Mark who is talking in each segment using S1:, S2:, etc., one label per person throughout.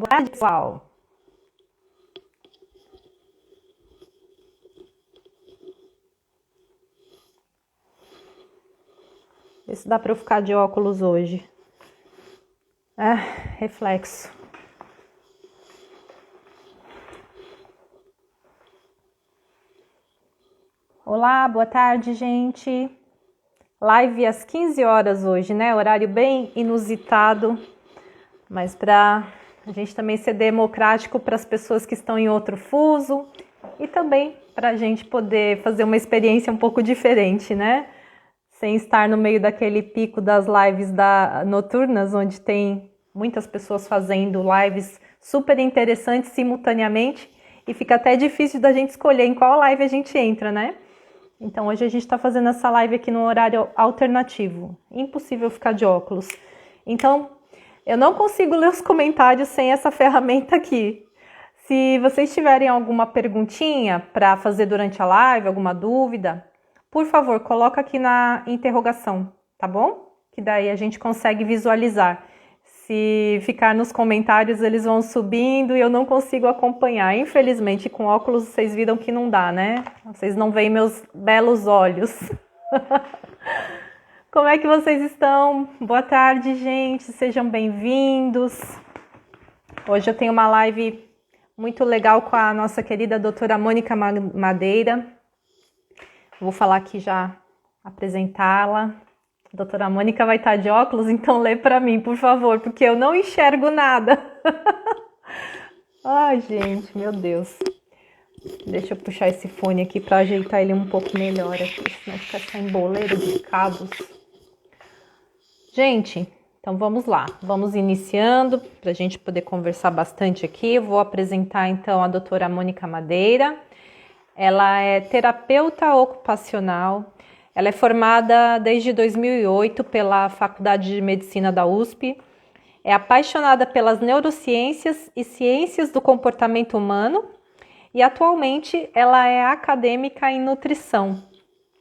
S1: Boa tarde, pessoal. Vê se dá para eu ficar de óculos hoje. Ah, reflexo. Olá, boa tarde, gente. Live às 15 horas hoje, né? Horário bem inusitado, mas para a gente também ser democrático para as pessoas que estão em outro fuso e também para a gente poder fazer uma experiência um pouco diferente, né? Sem estar no meio daquele pico das lives noturnas, onde tem muitas pessoas fazendo lives super interessantes simultaneamente e fica até difícil da gente escolher em qual live a gente entra, né? Então hoje a gente está fazendo essa live aqui no horário alternativo. Impossível ficar de óculos. Então eu não consigo ler os comentários sem essa ferramenta aqui. Se vocês tiverem alguma perguntinha para fazer durante a live, alguma dúvida, por favor, coloca aqui na interrogação, tá bom? Que daí a gente consegue visualizar. Se ficar nos comentários, eles vão subindo e eu não consigo acompanhar. Infelizmente, com óculos vocês viram que não dá, né? Vocês não veem meus belos olhos. Como é que vocês estão? Boa tarde, gente. Sejam bem-vindos. Hoje eu tenho uma live muito legal com a nossa querida doutora Mônica Madeira. Vou falar aqui já, apresentá-la. A doutora Mônica vai estar de óculos, então lê para mim, por favor, porque eu não enxergo nada. Ai, gente, meu Deus. Deixa eu puxar esse fone aqui para ajeitar ele um pouco melhor aqui, senão fica essa emboleira de cabos. Gente, então vamos lá. Vamos iniciando para a gente poder conversar bastante aqui. Eu vou apresentar então a doutora Mônica Madeira. Ela é terapeuta ocupacional, ela é formada desde 2008 pela Faculdade de Medicina da USP, é apaixonada pelas neurociências e ciências do comportamento humano e atualmente ela é acadêmica em nutrição.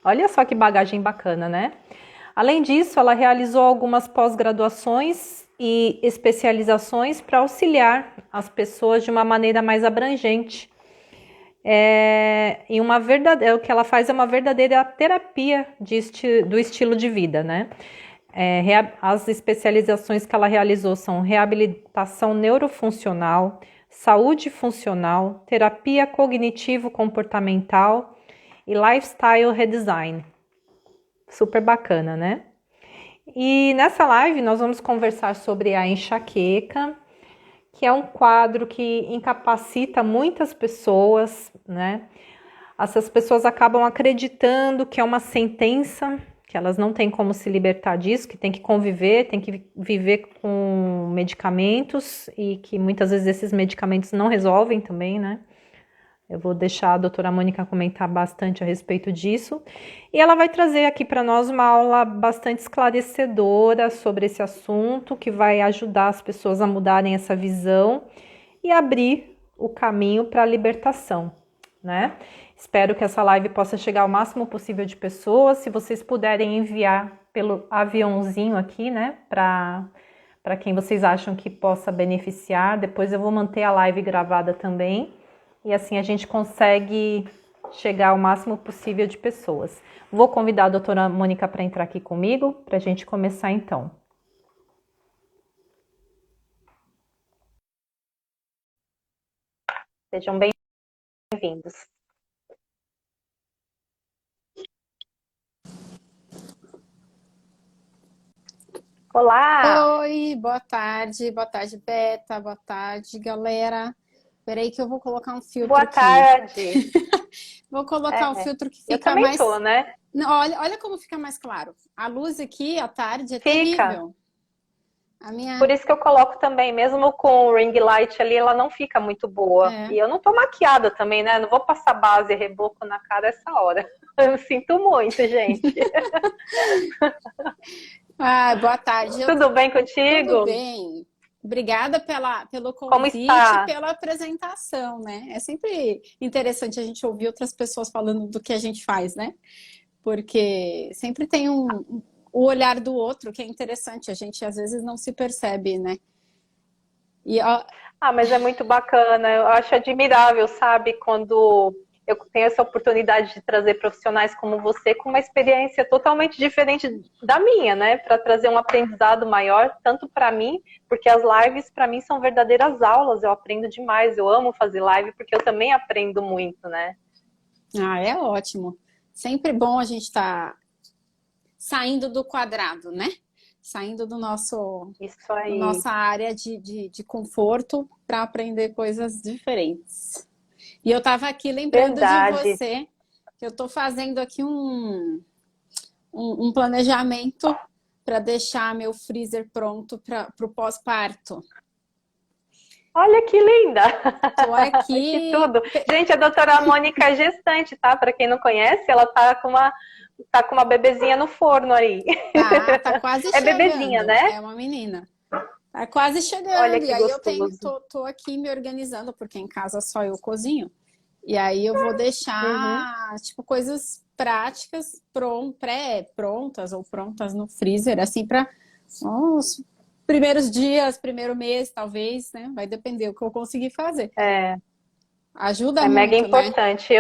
S1: Olha só que bagagem bacana, né? Além disso, ela realizou algumas pós-graduações e especializações para auxiliar as pessoas de uma maneira mais abrangente. O que ela faz é uma verdadeira terapia do estilo de vida, né? As especializações que ela realizou são reabilitação neurofuncional, saúde funcional, terapia cognitivo-comportamental e lifestyle redesign. Super bacana, né? E nessa live nós vamos conversar sobre a enxaqueca, que é um quadro que incapacita muitas pessoas, né? Essas pessoas acabam acreditando que é uma sentença, que elas não têm como se libertar disso, que tem que conviver, tem que viver com medicamentos e que muitas vezes esses medicamentos não resolvem também, né? Eu vou deixar a doutora Mônica comentar bastante a respeito disso. E ela vai trazer aqui para nós uma aula bastante esclarecedora sobre esse assunto, que vai ajudar as pessoas a mudarem essa visão e abrir o caminho para a libertação, né? Espero que essa live possa chegar ao máximo possível de pessoas. Se vocês puderem enviar pelo aviãozinho aqui, né, para quem vocês acham que possa beneficiar. Depois eu vou manter a live gravada também. E assim a gente consegue chegar ao máximo possível de pessoas. Vou convidar a doutora Mônica para entrar aqui comigo, para a gente começar então. Sejam bem-vindos. Olá!
S2: Oi, boa tarde, Beta, boa tarde, galera. Peraí que eu vou colocar um filtro
S1: Boa
S2: aqui.
S1: tarde!
S2: Vou colocar um filtro que
S1: Eu
S2: fica
S1: também
S2: mais...
S1: tô, né?
S2: Não, olha como fica mais claro. A luz aqui, à tarde, é
S1: Fica.
S2: terrível. A minha...
S1: Por isso que eu coloco também, mesmo com o ring light ali, ela não fica muito boa.
S2: É.
S1: E eu não tô maquiada também, né? Não vou passar base e reboco na cara essa hora. Eu sinto muito, gente.
S2: Ah, boa tarde.
S1: Tudo bem contigo?
S2: Tudo bem. Obrigada pelo
S1: Como
S2: convite e
S1: está?
S2: pela apresentação, né? É sempre interessante a gente ouvir outras pessoas falando do que a gente faz, né? Porque sempre tem o olhar do outro que é interessante, a gente às vezes não se percebe, né? E ó,
S1: Ah, mas é muito bacana, eu acho admirável, sabe, quando eu tenho essa oportunidade de trazer profissionais como você com uma experiência totalmente diferente da minha, né, para trazer um aprendizado maior, tanto para mim, porque as lives para mim são verdadeiras aulas, eu aprendo demais, eu amo fazer live porque eu também aprendo muito, né?
S2: é ótimo. Sempre bom a gente estar saindo do quadrado, né? Saindo
S1: Isso
S2: da
S1: aí,
S2: nossa área de conforto para aprender coisas diferentes. E eu estava aqui lembrando de
S1: verdade.
S2: você, que eu estou fazendo aqui um planejamento para deixar meu freezer pronto para o pós-parto.
S1: Olha que linda!
S2: Estou
S1: Que
S2: aqui,
S1: tudo! Gente, a doutora Mônica é gestante, tá? Para quem não conhece, ela tá com uma bebezinha no forno aí.
S2: tá quase
S1: É bebezinha,
S2: chegando,
S1: né?
S2: é uma menina. Tá quase
S1: Olha
S2: chegando, e
S1: que
S2: aí
S1: gostoso.
S2: tô aqui me organizando, porque em casa só eu cozinho. E aí eu vou
S1: Uhum.
S2: deixar, tipo, coisas práticas, pré-prontas ou prontas no freezer, assim, para os primeiros dias, primeiro mês, talvez, né? Vai depender do que eu conseguir fazer.
S1: É,
S2: Ajuda
S1: é mega
S2: muito, né?
S1: importante.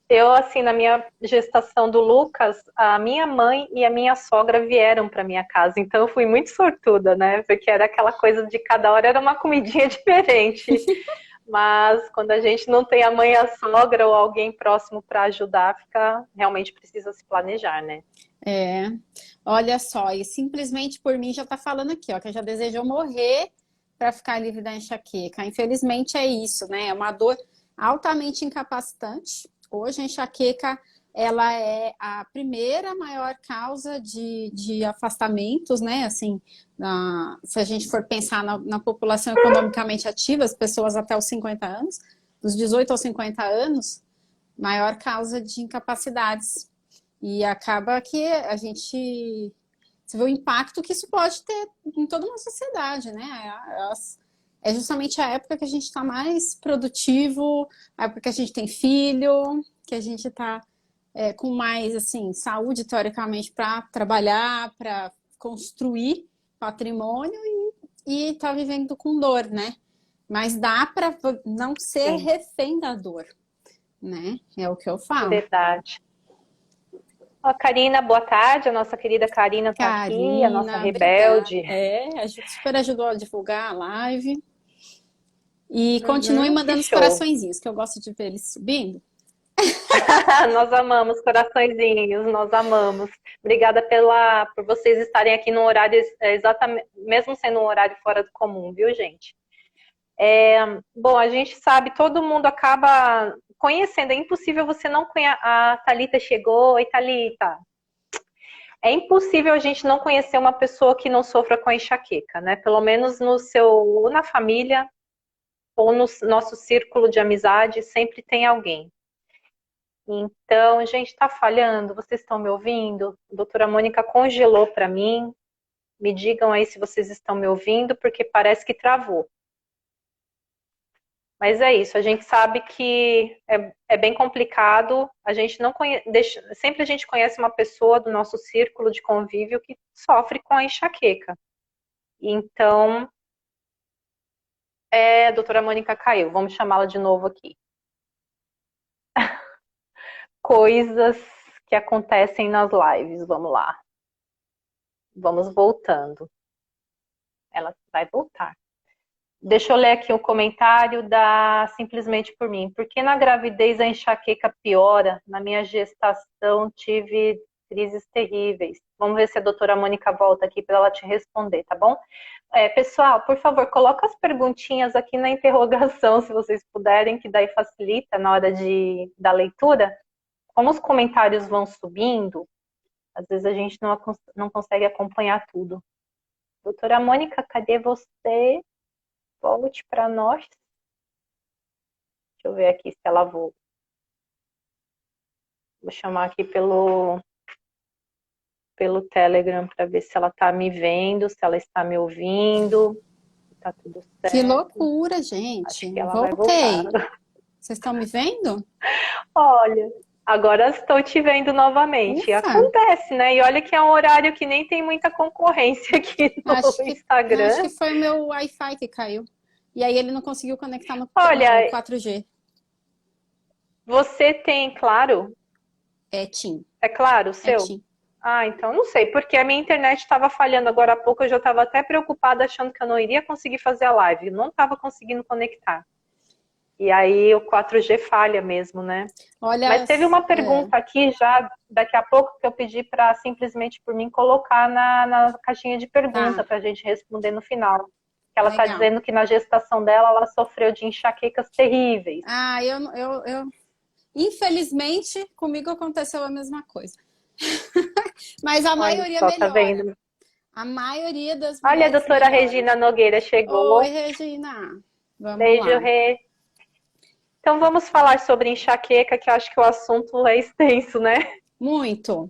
S1: Eu, assim, na minha gestação do Lucas, a minha mãe e a minha sogra vieram para minha casa, então eu fui muito sortuda, né? Porque era aquela coisa de cada hora era uma comidinha diferente. Mas quando a gente não tem a mãe e a sogra ou alguém próximo para ajudar, fica realmente precisa se planejar, né?
S2: É, olha só, e simplesmente por mim já tá falando aqui, ó, que já desejou morrer para ficar livre da enxaqueca. Infelizmente é isso, né? É uma dor altamente incapacitante. Hoje a enxaqueca ela é a primeira maior causa de afastamentos, né? Assim, se a gente for pensar na população economicamente ativa, as pessoas até os 50 anos, dos 18 aos 50 anos, maior causa de incapacidades. E acaba que a gente você vê o impacto que isso pode ter em toda uma sociedade, né? É justamente a época que a gente está mais produtivo, a época que a gente tem filho, que a gente está com mais assim saúde teoricamente para trabalhar, para construir patrimônio e tá vivendo com dor, né? Mas dá para não ser
S1: Sim,
S2: refém da dor, né? É o que eu falo.
S1: verdade. Ó, Karina, boa tarde. A nossa querida Karina está aqui, a nossa
S2: Karina, obrigada.
S1: rebelde.
S2: Super ajudou a divulgar a live. E continue
S1: Uhum, que
S2: mandando os
S1: show.
S2: coraçõezinhos, que eu gosto de ver eles subindo.
S1: Nós amamos coraçõezinhos, nós amamos. Obrigada por vocês estarem aqui no horário exatamente, mesmo sendo um horário fora do comum, viu, gente? Bom, a gente sabe, todo mundo acaba conhecendo. É impossível você não conhecer. A Thalita chegou. Oi, Thalita. É impossível a gente não conhecer uma pessoa que não sofra com a enxaqueca, né? Pelo menos ou na família, ou no nosso círculo de amizade, sempre tem alguém. Então, gente, está falhando? Vocês estão me ouvindo? A doutora Mônica congelou para mim. Me digam aí se vocês estão me ouvindo, porque parece que travou. Mas é isso, a gente sabe que é bem complicado. A gente não conhece, sempre a gente conhece uma pessoa do nosso círculo de convívio que sofre com a enxaqueca. Então, a doutora Mônica caiu. Vamos chamá-la de novo aqui. Coisas que acontecem nas lives. Vamos lá. Vamos voltando. Ela vai voltar. Deixa eu ler aqui o comentário da Simplesmente por mim. Por que na gravidez a enxaqueca piora? Na minha gestação tive crises terríveis. Vamos ver se a doutora Mônica volta aqui para ela te responder, tá bom? Pessoal, por favor, coloca as perguntinhas aqui na interrogação, se vocês puderem, que daí facilita na hora da leitura. Como os comentários vão subindo, às vezes a gente não consegue acompanhar tudo. Doutora Mônica, cadê você? Volte para nós. Deixa eu ver aqui se ela vou. Vou chamar aqui pelo Telegram para ver se ela está me vendo, se ela está me ouvindo. Tá tudo
S2: Que
S1: certo.
S2: loucura,
S1: Acho
S2: gente.
S1: que ela vai voltar.
S2: Voltei. Vocês estão me vendo?
S1: Olha. Agora estou te vendo novamente.
S2: Ufa,
S1: Acontece, né? E olha que é um horário que nem tem muita concorrência aqui no
S2: acho que
S1: Instagram.
S2: foi o meu Wi-Fi que caiu. E aí ele não conseguiu conectar no
S1: Olha,
S2: 4G.
S1: você tem, claro,
S2: É TIM,
S1: é claro, o
S2: é
S1: seu?
S2: TIM.
S1: Ah, então não sei, porque a minha internet estava falhando agora há pouco, eu já estava até preocupada achando que eu não iria conseguir fazer a live, não estava conseguindo conectar. E aí o 4G falha mesmo, né?
S2: Olha,
S1: Mas teve uma
S2: é,
S1: pergunta aqui já daqui a pouco que eu pedi para simplesmente por mim colocar na caixinha de pergunta
S2: tá,
S1: para a gente responder no final. Que ela está
S2: legal.
S1: dizendo que na gestação dela ela sofreu de enxaquecas terríveis.
S2: Ah, infelizmente, comigo aconteceu a mesma coisa. Mas a
S1: Olha
S2: maioria
S1: só, tá
S2: melhora.
S1: vendo?
S2: A maioria das
S1: Olha, a
S2: mulheres
S1: doutora
S2: melhoram.
S1: Regina Nogueira
S2: Oi,
S1: chegou.
S2: Regina. Vamos
S1: Beijo,
S2: lá.
S1: Rê. Então vamos falar sobre enxaqueca, que eu acho que o assunto é extenso, né?
S2: Muito,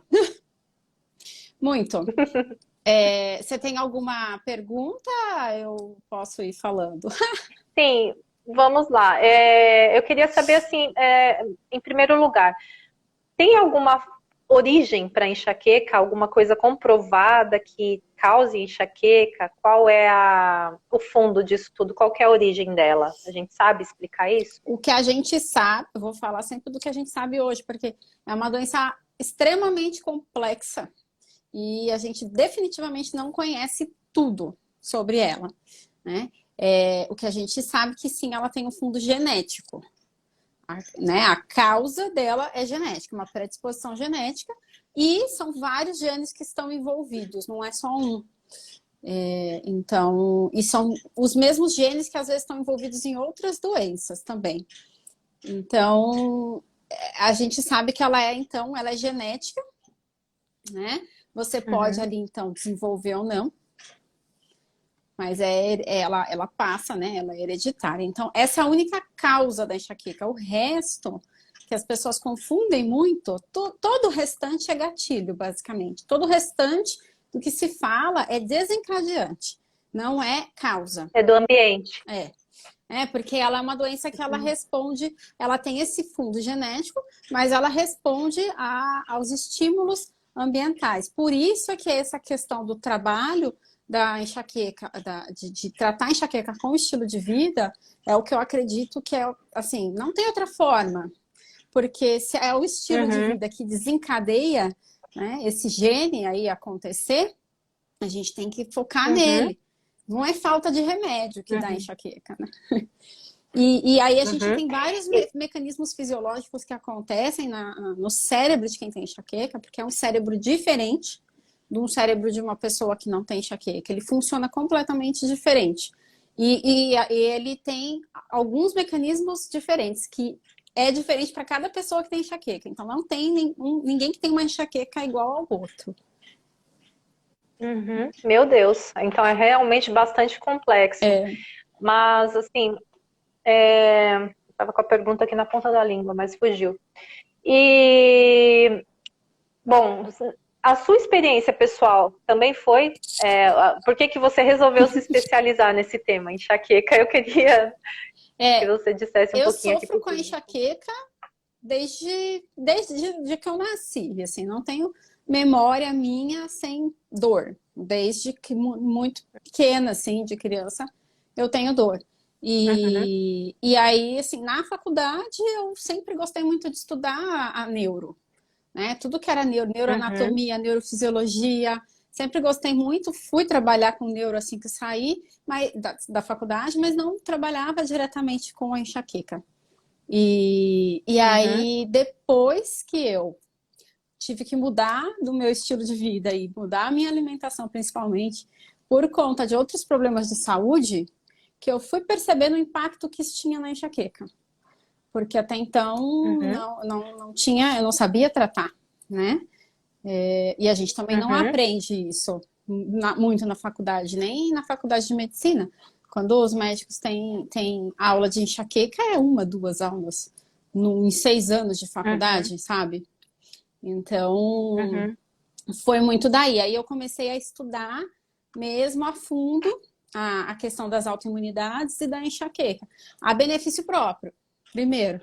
S2: muito. Você tem alguma pergunta? Eu posso ir falando.
S1: Sim, vamos lá. Eu queria saber, assim, em primeiro lugar, tem alguma origem para enxaqueca? Alguma coisa comprovada que cause enxaqueca? Qual é o fundo disso tudo? Qual que é a origem dela? A gente sabe explicar isso?
S2: O que a gente sabe, eu vou falar sempre do que a gente sabe hoje, porque é uma doença extremamente complexa e a gente definitivamente não conhece tudo sobre ela, né? O que a gente sabe que sim, ela tem um fundo genético, né? A causa dela é genética, uma predisposição genética, e são vários genes que estão envolvidos, não é só um. Então, e são os mesmos genes que às vezes estão envolvidos em outras doenças também. Então, a gente sabe que então, ela é genética, né? Você pode
S1: Uhum,
S2: ali, então, desenvolver ou não, mas ela passa, né? Ela é hereditária. Então, essa é a única causa da enxaqueca. O resto, que as pessoas confundem muito, todo o restante é gatilho, basicamente. Todo o restante do que se fala é desencadeante, não é causa.
S1: é do ambiente.
S2: É. Porque ela é uma doença que ela responde, ela tem esse fundo genético, mas ela responde aos estímulos ambientais. Por isso é que essa questão do trabalho da enxaqueca, de tratar a enxaqueca com o estilo de vida, é o que eu acredito que é, assim, não tem outra forma. Porque se é o estilo de
S1: Uhum,
S2: vida que desencadeia, né, esse gene aí acontecer, a gente tem que focar
S1: uhum,
S2: nele. Não é falta de remédio que dá
S1: uhum,
S2: enxaqueca, né? E aí a gente
S1: uhum.
S2: tem vários mecanismos fisiológicos que acontecem no cérebro de quem tem enxaqueca, porque é um cérebro diferente de um cérebro de uma pessoa que não tem enxaqueca. Ele funciona completamente diferente. E ele tem alguns mecanismos diferentes, que é diferente para cada pessoa que tem enxaqueca. Então não tem ninguém que tem uma enxaqueca igual ao outro.
S1: Uhum. Meu Deus, então é realmente bastante complexo.
S2: É,
S1: Mas, assim, estava com a pergunta aqui na ponta da língua, mas fugiu. E, bom, a sua experiência pessoal também foi? Por que que você resolveu se especializar nesse tema, enxaqueca? Eu queria que
S2: é,
S1: você dissesse um
S2: eu
S1: pouquinho aqui para
S2: sofro
S1: o
S2: com a
S1: público.
S2: enxaqueca desde que eu nasci, assim, não tenho memória minha sem dor, desde que muito pequena, assim, de criança, eu tenho dor.
S1: Uhum,
S2: E aí, assim, na faculdade eu sempre gostei muito de estudar a neuro, né? Tudo que era
S1: uhum,
S2: neuroanatomia, neurofisiologia, sempre gostei muito, fui trabalhar com neuro assim que saí da faculdade, mas não trabalhava diretamente com a enxaqueca. E
S1: uhum,
S2: aí, depois que eu tive que mudar do meu estilo de vida e mudar a minha alimentação, principalmente, por conta de outros problemas de saúde, que eu fui percebendo o impacto que isso tinha na enxaqueca. Porque até então
S1: uhum,
S2: não tinha, eu não sabia tratar, né? E a gente também não
S1: uhum,
S2: aprende isso muito na faculdade, nem na faculdade de medicina. Quando os médicos têm aula de enxaqueca, é uma, duas aulas em 6 anos de
S1: uhum,
S2: faculdade, sabe? Então,
S1: uhum,
S2: foi muito daí. Aí eu comecei a estudar mesmo a fundo a questão das autoimunidades e da enxaqueca. A benefício próprio, primeiro.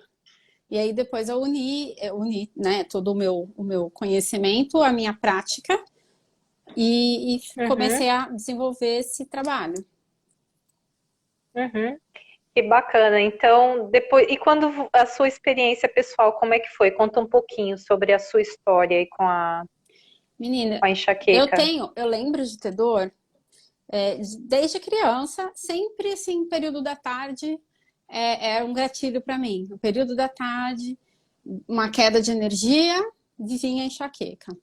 S2: E aí depois eu uni, né, todo o meu conhecimento, a minha prática, e
S1: Uhum,
S2: comecei a desenvolver esse trabalho.
S1: uhum. Que bacana. Então, depois, e quando a sua experiência pessoal, como é que foi? Conta um pouquinho sobre a sua história aí
S2: Menina,
S1: com a enxaqueca.
S2: eu lembro de ter dor desde criança, sempre assim, período da tarde é um gatilho para mim. O período da tarde, uma queda de energia, vinha enxaqueca.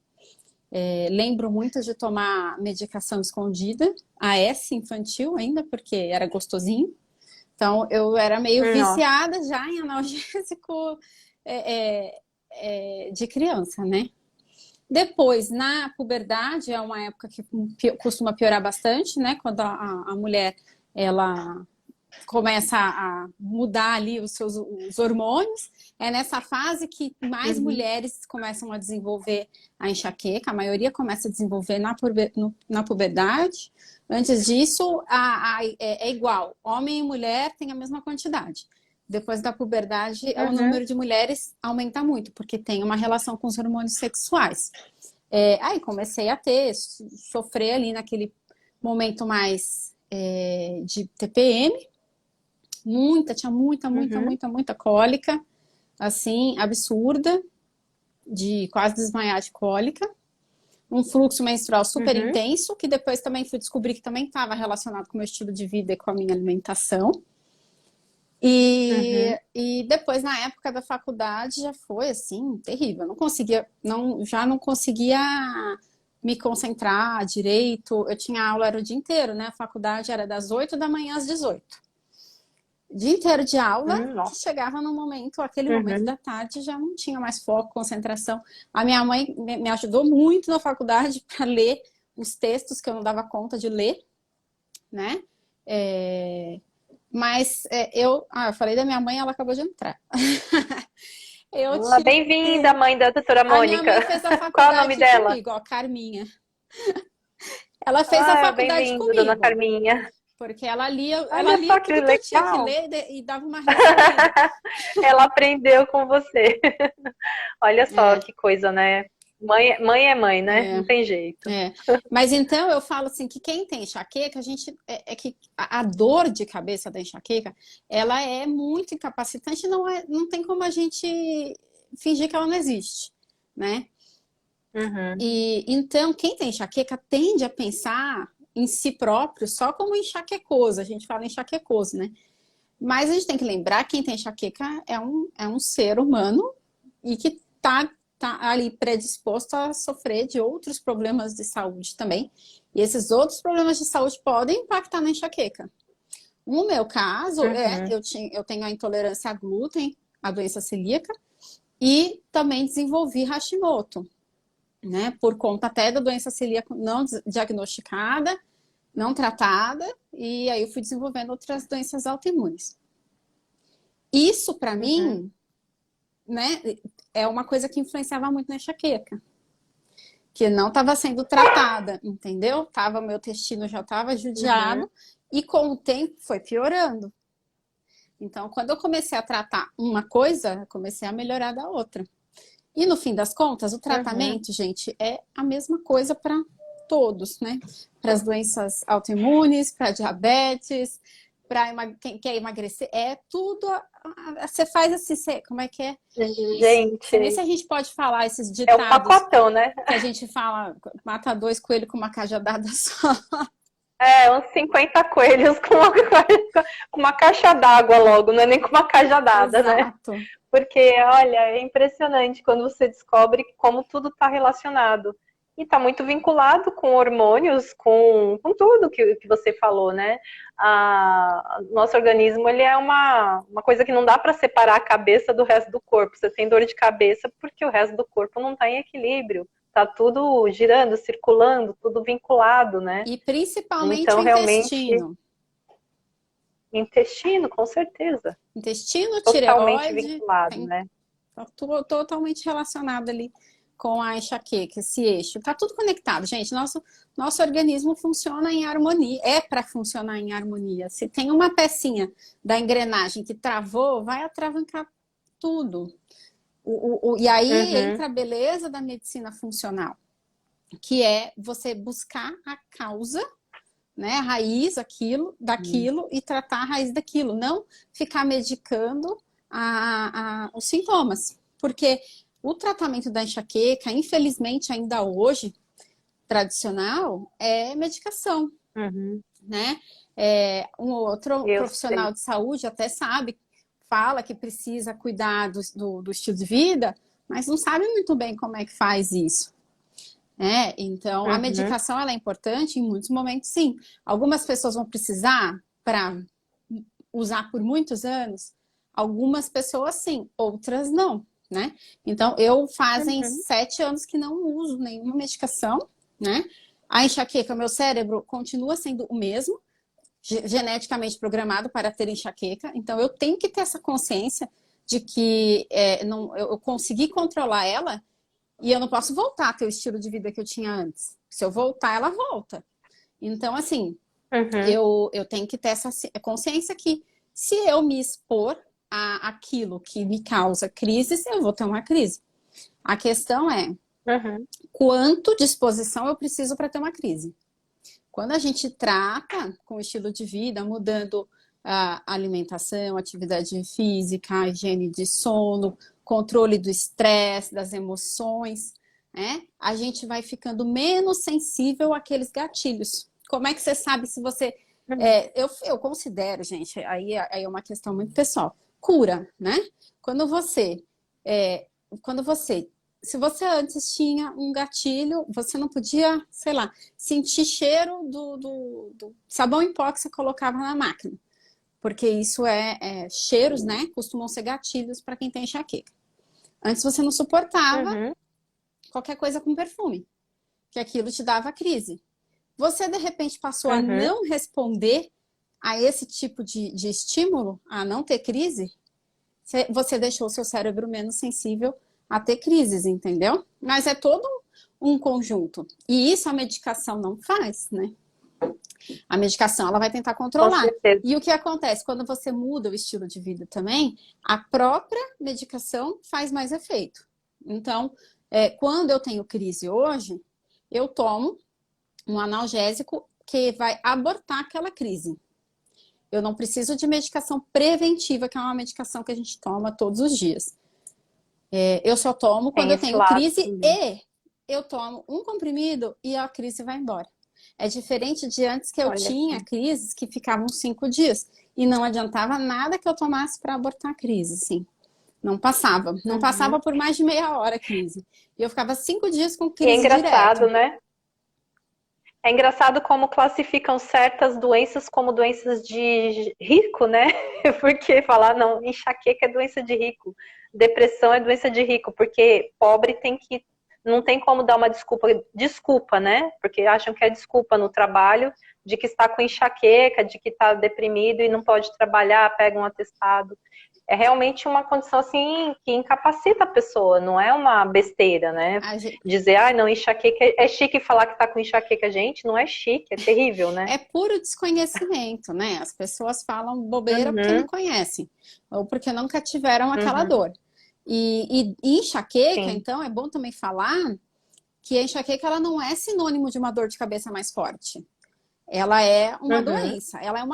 S2: Lembro muito de tomar medicação escondida, AS infantil ainda, porque era gostosinho. Então, eu era meio
S1: Nossa.
S2: viciada já em analgésico de criança, né? Depois, na puberdade, é uma época que costuma piorar bastante, né? Quando a mulher ela começa a mudar ali os hormônios. É nessa fase que mais
S1: Uhum,
S2: mulheres começam a desenvolver a enxaqueca. A maioria começa a desenvolver na puberdade. Antes disso, é igual. Homem e mulher têm a mesma quantidade. Depois da puberdade, o
S1: uhum,
S2: número de mulheres aumenta muito, porque tem uma relação com os hormônios sexuais. Aí comecei a sofrer ali naquele momento mais de TPM, tinha
S1: uhum,
S2: muita cólica, assim, absurda, de quase desmaiar de cólica. Um fluxo menstrual super
S1: uhum,
S2: intenso, que depois também fui descobrir que também estava relacionado com o meu estilo de vida e com a minha alimentação.
S1: uhum.
S2: E depois, na época da faculdade, já foi assim, terrível. Eu não conseguia, já não conseguia me concentrar direito. Eu tinha aula, era o dia inteiro, né? A faculdade era das 8 da manhã às 18. Dia inteiro de aula, que
S1: Nossa.
S2: chegava no momento, aquele momento
S1: Uhum,
S2: da tarde, já não tinha mais foco, concentração. A minha mãe me ajudou muito na faculdade para ler os textos que eu não dava conta de ler, né? Mas eu falei da minha mãe, ela acabou de entrar. Eu tive.
S1: Bem-vinda, mãe da doutora
S2: A minha
S1: Mônica.
S2: mãe fez a
S1: Qual é o nome
S2: faculdade
S1: dela?
S2: comigo, ó, Carminha. Ela fez a
S1: Ah,
S2: faculdade
S1: bem-vindo, dona
S2: comigo,
S1: Carminha.
S2: porque ela lia
S1: Olha só que
S2: tudo que eu tinha que
S1: legal.
S2: ler e dava uma resumida.
S1: Ela aprendeu com você. Olha só
S2: É,
S1: que coisa, né? Mãe é mãe, né? Não
S2: é.
S1: tem jeito.
S2: É, mas então eu falo assim que quem tem enxaqueca, a gente que a dor de cabeça da enxaqueca, ela é muito incapacitante, não tem como a gente fingir que ela não existe, né?
S1: Uhum,
S2: E então quem tem enxaqueca tende a pensar em si próprio só como enxaquecoso, a gente fala enxaquecoso, né? Mas a gente tem que lembrar que quem tem enxaqueca é um ser humano e que tá ali predisposto a sofrer de outros problemas de saúde também. E esses outros problemas de saúde podem impactar na enxaqueca. No meu caso,
S1: uhum,
S2: eu tenho a intolerância a glúten, a doença celíaca, e também desenvolvi Hashimoto, né? Por conta até da doença celíaca não diagnosticada, não tratada, e aí eu fui desenvolvendo outras doenças autoimunes. Isso, para
S1: uhum,
S2: mim, né, é uma coisa que influenciava muito na enxaqueca, que não estava sendo tratada, entendeu? Meu intestino já estava
S1: uhum,
S2: judiado e com o tempo foi piorando. Então, quando eu comecei a tratar uma coisa, comecei a melhorar da outra. E no fim das contas, o
S1: uhum.
S2: tratamento, gente, é a mesma coisa para todos, né? Para as doenças autoimunes, para diabetes, para quem quer emagrecer, é tudo. Você faz assim, como é que é? Você vê se
S1: Gente,
S2: a gente pode falar esses
S1: é o
S2: ditados
S1: pacotão, né?
S2: que a gente fala, mata dois coelhos com uma cajadada só.
S1: É, uns 50 coelhos com uma caixa d'água logo, não é nem com uma cajadada, né?
S2: Exato.
S1: Porque, olha, é impressionante quando você descobre como tudo está relacionado. E está muito vinculado com hormônios, com tudo que você falou, né? Nosso organismo ele é uma coisa que não dá para separar a cabeça do resto do corpo. Você tem dor de cabeça porque o resto do corpo não está em equilíbrio. Está tudo girando, circulando, tudo vinculado, né?
S2: E principalmente o
S1: Então, realmente,
S2: intestino.
S1: intestino, com certeza.
S2: Intestino,
S1: Totalmente
S2: tireoide,
S1: vinculado, né?
S2: tá totalmente relacionado ali com a enxaqueca, esse eixo. Tá tudo conectado, gente. Nosso organismo funciona em harmonia, é para funcionar em harmonia. Se tem uma pecinha da engrenagem que travou, vai atravancar tudo. E aí
S1: Uhum.
S2: entra a beleza da medicina funcional, que é você buscar a causa, né, a raiz daquilo e tratar a raiz daquilo, não ficar medicando os sintomas. Porque o tratamento da enxaqueca, infelizmente, ainda hoje, tradicional, é medicação,
S1: Uhum.
S2: né? Um outro
S1: Eu
S2: profissional
S1: sei.
S2: de saúde até sabe, fala que precisa cuidar do estilo de vida, mas não sabe muito bem como é que faz isso. Então, a
S1: Uhum.
S2: medicação ela é importante em muitos momentos, sim. Algumas pessoas vão precisar para usar por muitos anos, algumas pessoas sim, outras não, né? Então, eu fazem
S1: Uhum.
S2: 7 anos que não uso nenhuma medicação, né? A enxaqueca, meu cérebro continua sendo o mesmo, geneticamente programado para ter enxaqueca, então eu tenho que ter essa consciência de que não, eu consegui controlar ela e eu não posso voltar a ter o estilo de vida que eu tinha antes. Se eu voltar, ela volta. Então, assim,
S1: Uhum.
S2: eu tenho que ter essa consciência que se eu me expor aquilo que me causa crises, eu vou ter uma crise. A questão é
S1: Uhum.
S2: quanto disposição eu preciso para ter uma crise. Quando a gente trata com o estilo de vida, mudando a alimentação, atividade física, higiene de sono, controle do estresse, das emoções, né? A gente vai ficando menos sensível àqueles gatilhos. Como é que você sabe se você.
S1: Uhum.
S2: Eu considero, gente, aí é uma questão muito pessoal. Cura, né? Quando você. É, quando você. Se você antes tinha um gatilho, você não podia, sei lá, sentir cheiro do sabão em pó que você colocava na máquina. Porque isso cheiros, né? Costumam ser gatilhos para quem tem enxaqueca. Antes você não suportava
S1: Uhum.
S2: qualquer coisa com perfume, que aquilo te dava crise. Você, de repente, passou a
S1: Uhum.
S2: não responder a esse tipo de estímulo, a não ter crise, você deixou o seu cérebro menos sensível a ter crises, entendeu? Mas é todo um conjunto. E isso a medicação não faz, né? A medicação ela vai tentar
S1: Com
S2: controlar.
S1: certeza.
S2: E o que acontece? Quando você muda o estilo de vida também, a própria medicação faz mais efeito. Então, quando eu tenho crise hoje, eu tomo um analgésico que vai abortar aquela crise. Eu não preciso de medicação preventiva, que é uma medicação que a gente toma todos os dias. Eu só tomo quando
S1: Tem
S2: eu
S1: esse
S2: tenho
S1: lado
S2: crise
S1: também.
S2: e eu tomo um comprimido e a crise vai embora. É diferente de antes que eu
S1: Olha
S2: tinha
S1: só.
S2: crises que ficavam 5 dias e não adiantava nada que eu tomasse para abortar a crise, sim. Não passava. Não
S1: Uhum.
S2: passava por mais de meia hora a crise. E eu ficava 5 dias com
S1: E é
S2: crise
S1: engraçado,
S2: direto.
S1: né? É engraçado como classificam certas doenças como doenças de rico, né? Porque falar, não, enxaqueca é doença de rico, depressão é doença de rico, porque pobre tem que. Não tem como dar uma desculpa, né? Porque acham que é desculpa no trabalho de que está com enxaqueca, de que está deprimido e não pode trabalhar, pega um atestado. É realmente uma condição assim que incapacita a pessoa, não é uma besteira, né?
S2: A gente,
S1: Dizer, ah, não, enxaqueca é chique falar que tá com enxaqueca, gente, não é chique, é terrível, né?
S2: é puro desconhecimento, né? As pessoas falam bobeira porque não
S1: Uhum,
S2: conhecem, ou porque nunca tiveram aquela
S1: uhum,
S2: dor. E enxaqueca,
S1: sim.
S2: então, é bom também falar que a enxaqueca ela não é sinônimo de uma dor de cabeça mais forte. Ela é uma
S1: Uhum,
S2: doença. Ela é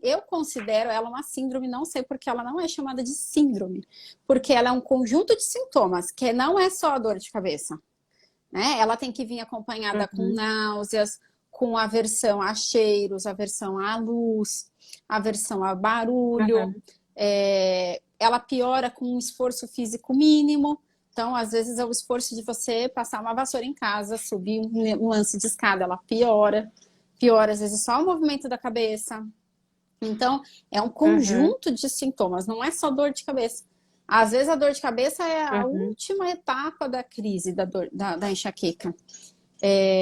S2: eu considero ela uma síndrome, não sei porque ela não é chamada de síndrome, porque ela é um conjunto de sintomas, que não é só a dor de cabeça, né? Ela tem que vir acompanhada com
S1: uhum,
S2: náuseas, com aversão a cheiros, aversão à luz, aversão a barulho.
S1: uhum,
S2: Ela piora com um esforço físico mínimo. Então, às vezes, é o esforço de você passar uma vassoura em casa, subir um lance de escada, ela piora. Piora, às vezes, só o movimento da cabeça. Então, é um
S1: uhum,
S2: conjunto de sintomas, não é só dor de cabeça. Às vezes, a dor de cabeça é a
S1: uhum,
S2: última etapa da crise da enxaqueca.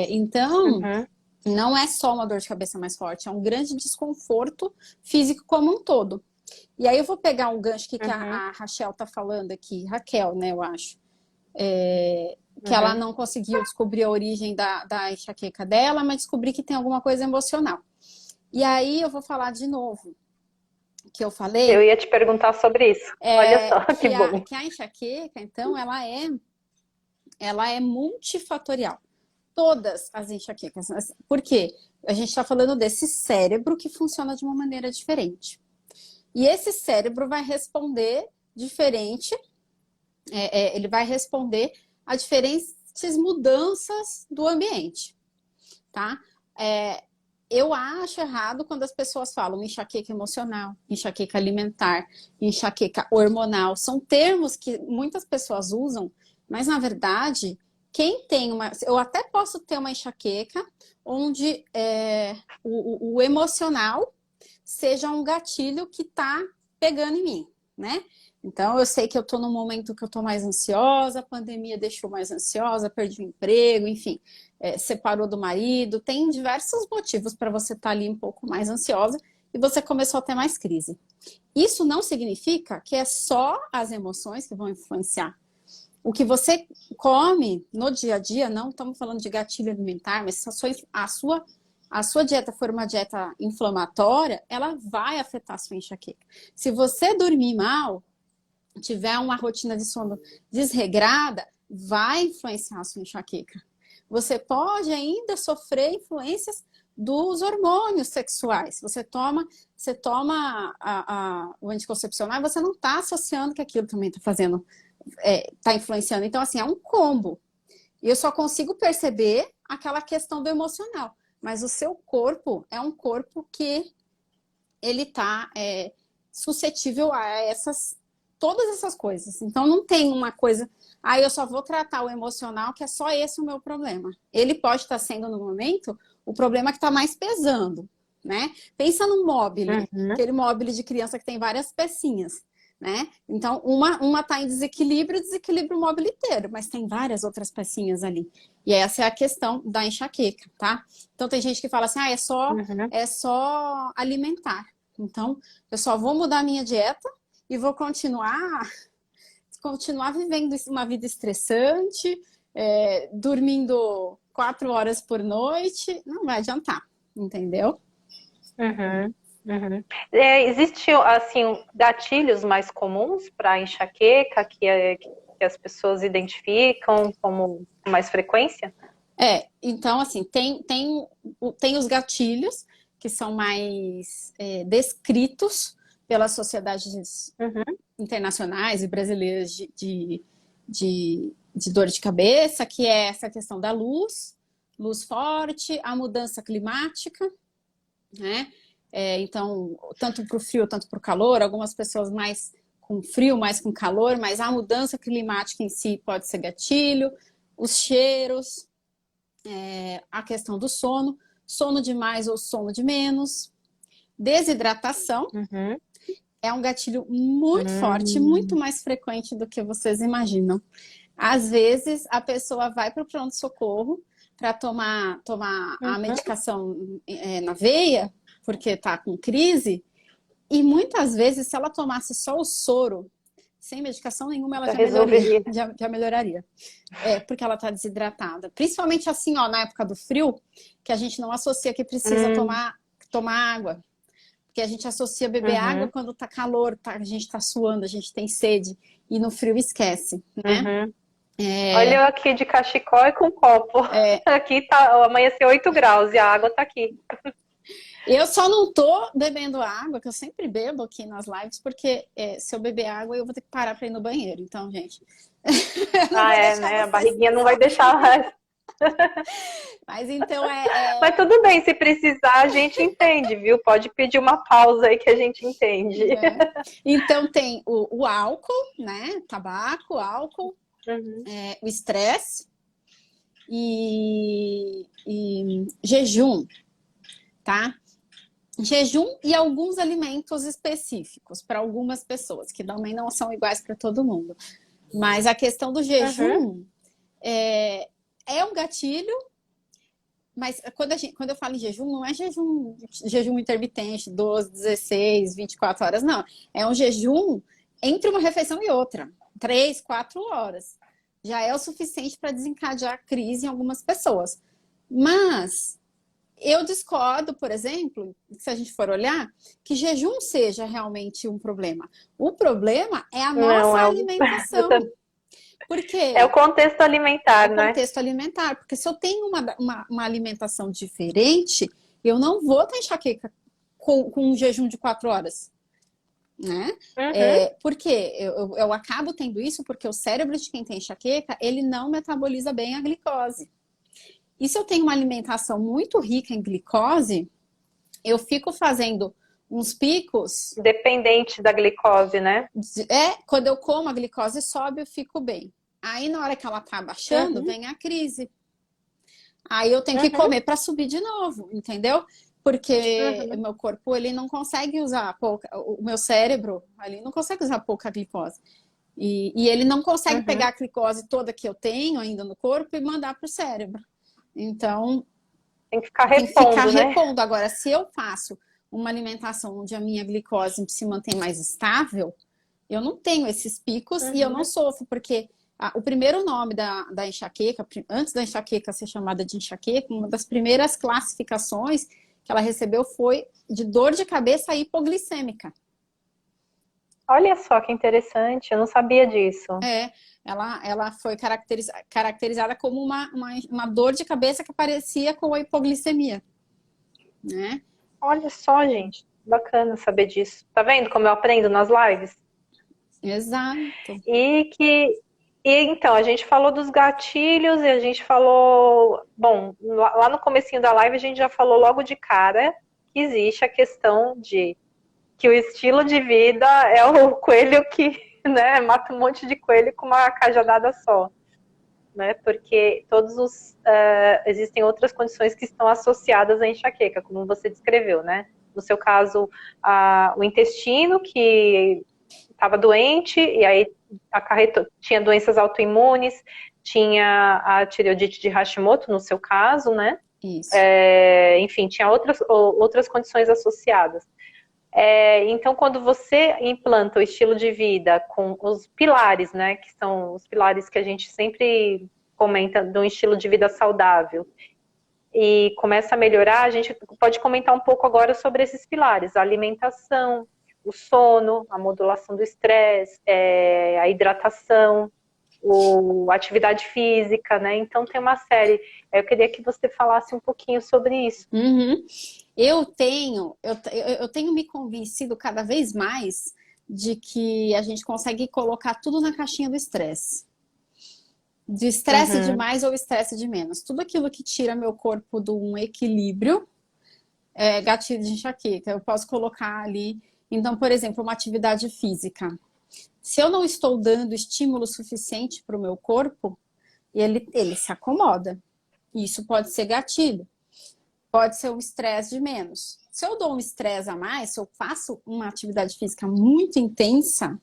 S2: Então,
S1: uhum,
S2: não é só uma dor de cabeça mais forte, é um grande desconforto físico como um todo. E aí eu vou pegar um gancho que
S1: uhum,
S2: a Rachel tá falando aqui, Raquel, né, eu acho, que ela
S1: uhum,
S2: não conseguiu descobrir a origem da enxaqueca dela, mas descobri que tem alguma coisa emocional. E aí eu vou falar de novo. que eu
S1: Eu
S2: falei,
S1: ia te perguntar sobre isso. Olha só, que bom.
S2: que a enxaqueca, então, ela é multifatorial. Todas as enxaquecas. Por quê? A gente está falando desse cérebro que funciona de uma maneira diferente. E esse cérebro vai responder diferente, ele vai responder a diferentes mudanças do ambiente, tá? Eu acho errado quando as pessoas falam enxaqueca emocional, enxaqueca alimentar, enxaqueca hormonal. São termos que muitas pessoas usam, mas na verdade, quem tem uma. Eu até posso ter uma enxaqueca onde o emocional seja um gatilho que está pegando em mim, né? Então, eu sei que eu estou num momento que eu estou mais ansiosa, a pandemia deixou mais ansiosa, perdi o emprego, enfim, separou do marido. Tem diversos motivos para você estar ali um pouco mais ansiosa e você começou a ter mais crise. Isso não significa que é só as emoções que vão influenciar. O que você come no dia a dia, não estamos falando de gatilho alimentar, mas se a sua dieta for uma dieta inflamatória, ela vai afetar a sua enxaqueca. Se você dormir mal, tiver uma rotina de sono desregrada, vai influenciar a sua enxaqueca. Você pode ainda sofrer influências dos hormônios sexuais. Você toma o anticoncepcional e você não está associando que aquilo também está fazendo, está influenciando. Então, assim, é um combo. E eu só consigo perceber aquela questão do emocional. Mas o seu corpo é um corpo que ele está suscetível a todas essas coisas. Então, não tem uma coisa, eu só vou tratar o emocional, que é só esse o meu problema. Ele pode estar sendo, no momento, o problema que está mais pesando, né? Pensa num mobile, aquele mobile de criança que tem várias pecinhas, né? Então, uma está em desequilíbrio o mobile inteiro, mas tem várias outras pecinhas ali. E essa é a questão da enxaqueca, tá? Então, tem gente que fala assim, é só alimentar. Então, eu só vou mudar a minha dieta e vou continuar vivendo uma vida estressante, dormindo 4 horas por noite, não vai adiantar, entendeu?
S1: Existem, assim, gatilhos mais comuns para enxaqueca que as pessoas identificam como mais frequência?
S2: Então, assim, tem os gatilhos que são mais descritos pelas sociedades internacionais e brasileiras de dor de cabeça, que é essa questão da luz forte, a mudança climática, né? Então, tanto para o frio, tanto para o calor, algumas pessoas mais com frio, mais com calor, mas a mudança climática em si pode ser gatilho, os cheiros, a questão do sono de mais ou sono de menos, desidratação, é um gatilho muito forte, muito mais frequente do que vocês imaginam. Às vezes, a pessoa vai para o pronto-socorro para tomar a medicação na veia, porque está com crise, e muitas vezes, se ela tomasse só o soro, sem medicação nenhuma, ela já melhoraria. Porque ela está desidratada. Principalmente assim, na época do frio, que a gente não associa que precisa tomar água. Porque a gente associa beber água quando está calor, a gente está suando, a gente tem sede. E no frio esquece, né?
S1: Olha eu aqui de cachecol e com copo. Aqui amanheceu 8 graus e a água está aqui.
S2: Eu só não tô bebendo água, que eu sempre bebo aqui nas lives, porque se eu beber água, eu vou ter que parar para ir no banheiro. Então, gente.
S1: Né? A barriguinha não vai deixar mais.
S2: Mas então
S1: Mas tudo bem, se precisar, a gente entende, viu? Pode pedir uma pausa aí que a gente entende.
S2: Então tem o álcool, né? Tabaco, álcool, o estresse e jejum, tá? Jejum e alguns alimentos específicos para algumas pessoas, que também não são iguais para todo mundo. Mas a questão do jejum é um gatilho, mas quando eu falo em jejum, não é jejum intermitente, 12, 16, 24 horas, não. É um jejum entre uma refeição e outra, 3, 4 horas. Já é o suficiente para desencadear crise em algumas pessoas. Mas eu discordo, por exemplo, se a gente for olhar, que jejum seja realmente um problema. O problema é a
S1: Não,
S2: nossa
S1: é eu
S2: alimentação. Por
S1: é o
S2: quê?
S1: contexto
S2: É
S1: alimentar,
S2: o
S1: né?
S2: contexto alimentar. Porque se eu tenho uma alimentação diferente, eu não vou ter enxaqueca com um jejum de 4 horas. Né?
S1: Uhum,
S2: Por quê? Eu acabo tendo isso porque o cérebro de quem tem enxaqueca, ele não metaboliza bem a glicose. E se eu tenho uma alimentação muito rica em glicose, eu fico fazendo uns picos.
S1: dependente da glicose, né?
S2: Quando eu como, a glicose sobe, eu fico bem. Aí, na hora que ela tá baixando,
S1: Uhum,
S2: vem a crise. Aí eu tenho que
S1: uhum,
S2: comer para subir de novo, entendeu? Porque o
S1: uhum,
S2: meu corpo, ele não consegue usar pouca, o meu cérebro ali não consegue usar pouca glicose. E ele não consegue pegar
S1: uhum.
S2: a glicose toda que eu tenho ainda no corpo e mandar para o cérebro. Então,
S1: Tem que ficar
S2: tem que ficar
S1: repondo, né?
S2: repondo. Agora, se eu faço uma alimentação onde a minha glicose se mantém mais estável, eu não tenho esses picos e eu não
S1: Uhum.
S2: sofro, porque o primeiro nome da enxaqueca, antes da enxaqueca ser chamada de enxaqueca, uma das primeiras classificações que ela recebeu foi de dor de cabeça hipoglicêmica.
S1: Olha só que interessante, eu não sabia disso.
S2: É, ela foi caracterizada como uma dor de cabeça que aparecia com a hipoglicemia, né?
S1: Olha só, gente, bacana saber disso. Tá vendo como eu aprendo nas lives?
S2: Exato.
S1: E que e então, a gente falou dos gatilhos e a gente falou, bom, lá no comecinho da live a gente já falou logo de cara que existe a questão de que o estilo de vida é o coelho que, né, mata um monte de coelho com uma cajadada só, né? Porque existem outras condições que estão associadas à enxaqueca, como você descreveu, né? No seu caso, o intestino que estava doente e aí tinha doenças autoimunes, tinha a tireoidite de Hashimoto, no seu caso, né?
S2: Isso.
S1: Enfim, tinha outras condições associadas. Então, quando você implanta o estilo de vida com os pilares, né, que são os pilares que a gente sempre comenta de um estilo de vida saudável, e começa a melhorar, a gente pode comentar um pouco agora sobre esses pilares: a alimentação, o sono, a modulação do estresse, a hidratação, a atividade física, né? Então tem uma série. Eu queria que você falasse um pouquinho sobre isso.
S2: Uhum. Eu tenho me convencido cada vez mais de que a gente consegue colocar tudo na caixinha do estresse. De estresse de
S1: Uhum,
S2: mais ou estresse de menos. Tudo aquilo que tira meu corpo de um equilíbrio é gatilho de enxaqueca. Eu posso colocar ali. Então, por exemplo, uma atividade física. Se eu não estou dando estímulo suficiente para o meu corpo, ele se acomoda. Isso pode ser gatilho. Pode ser um estresse de menos. Se eu dou um estresse a mais, se eu faço uma atividade física muito intensa,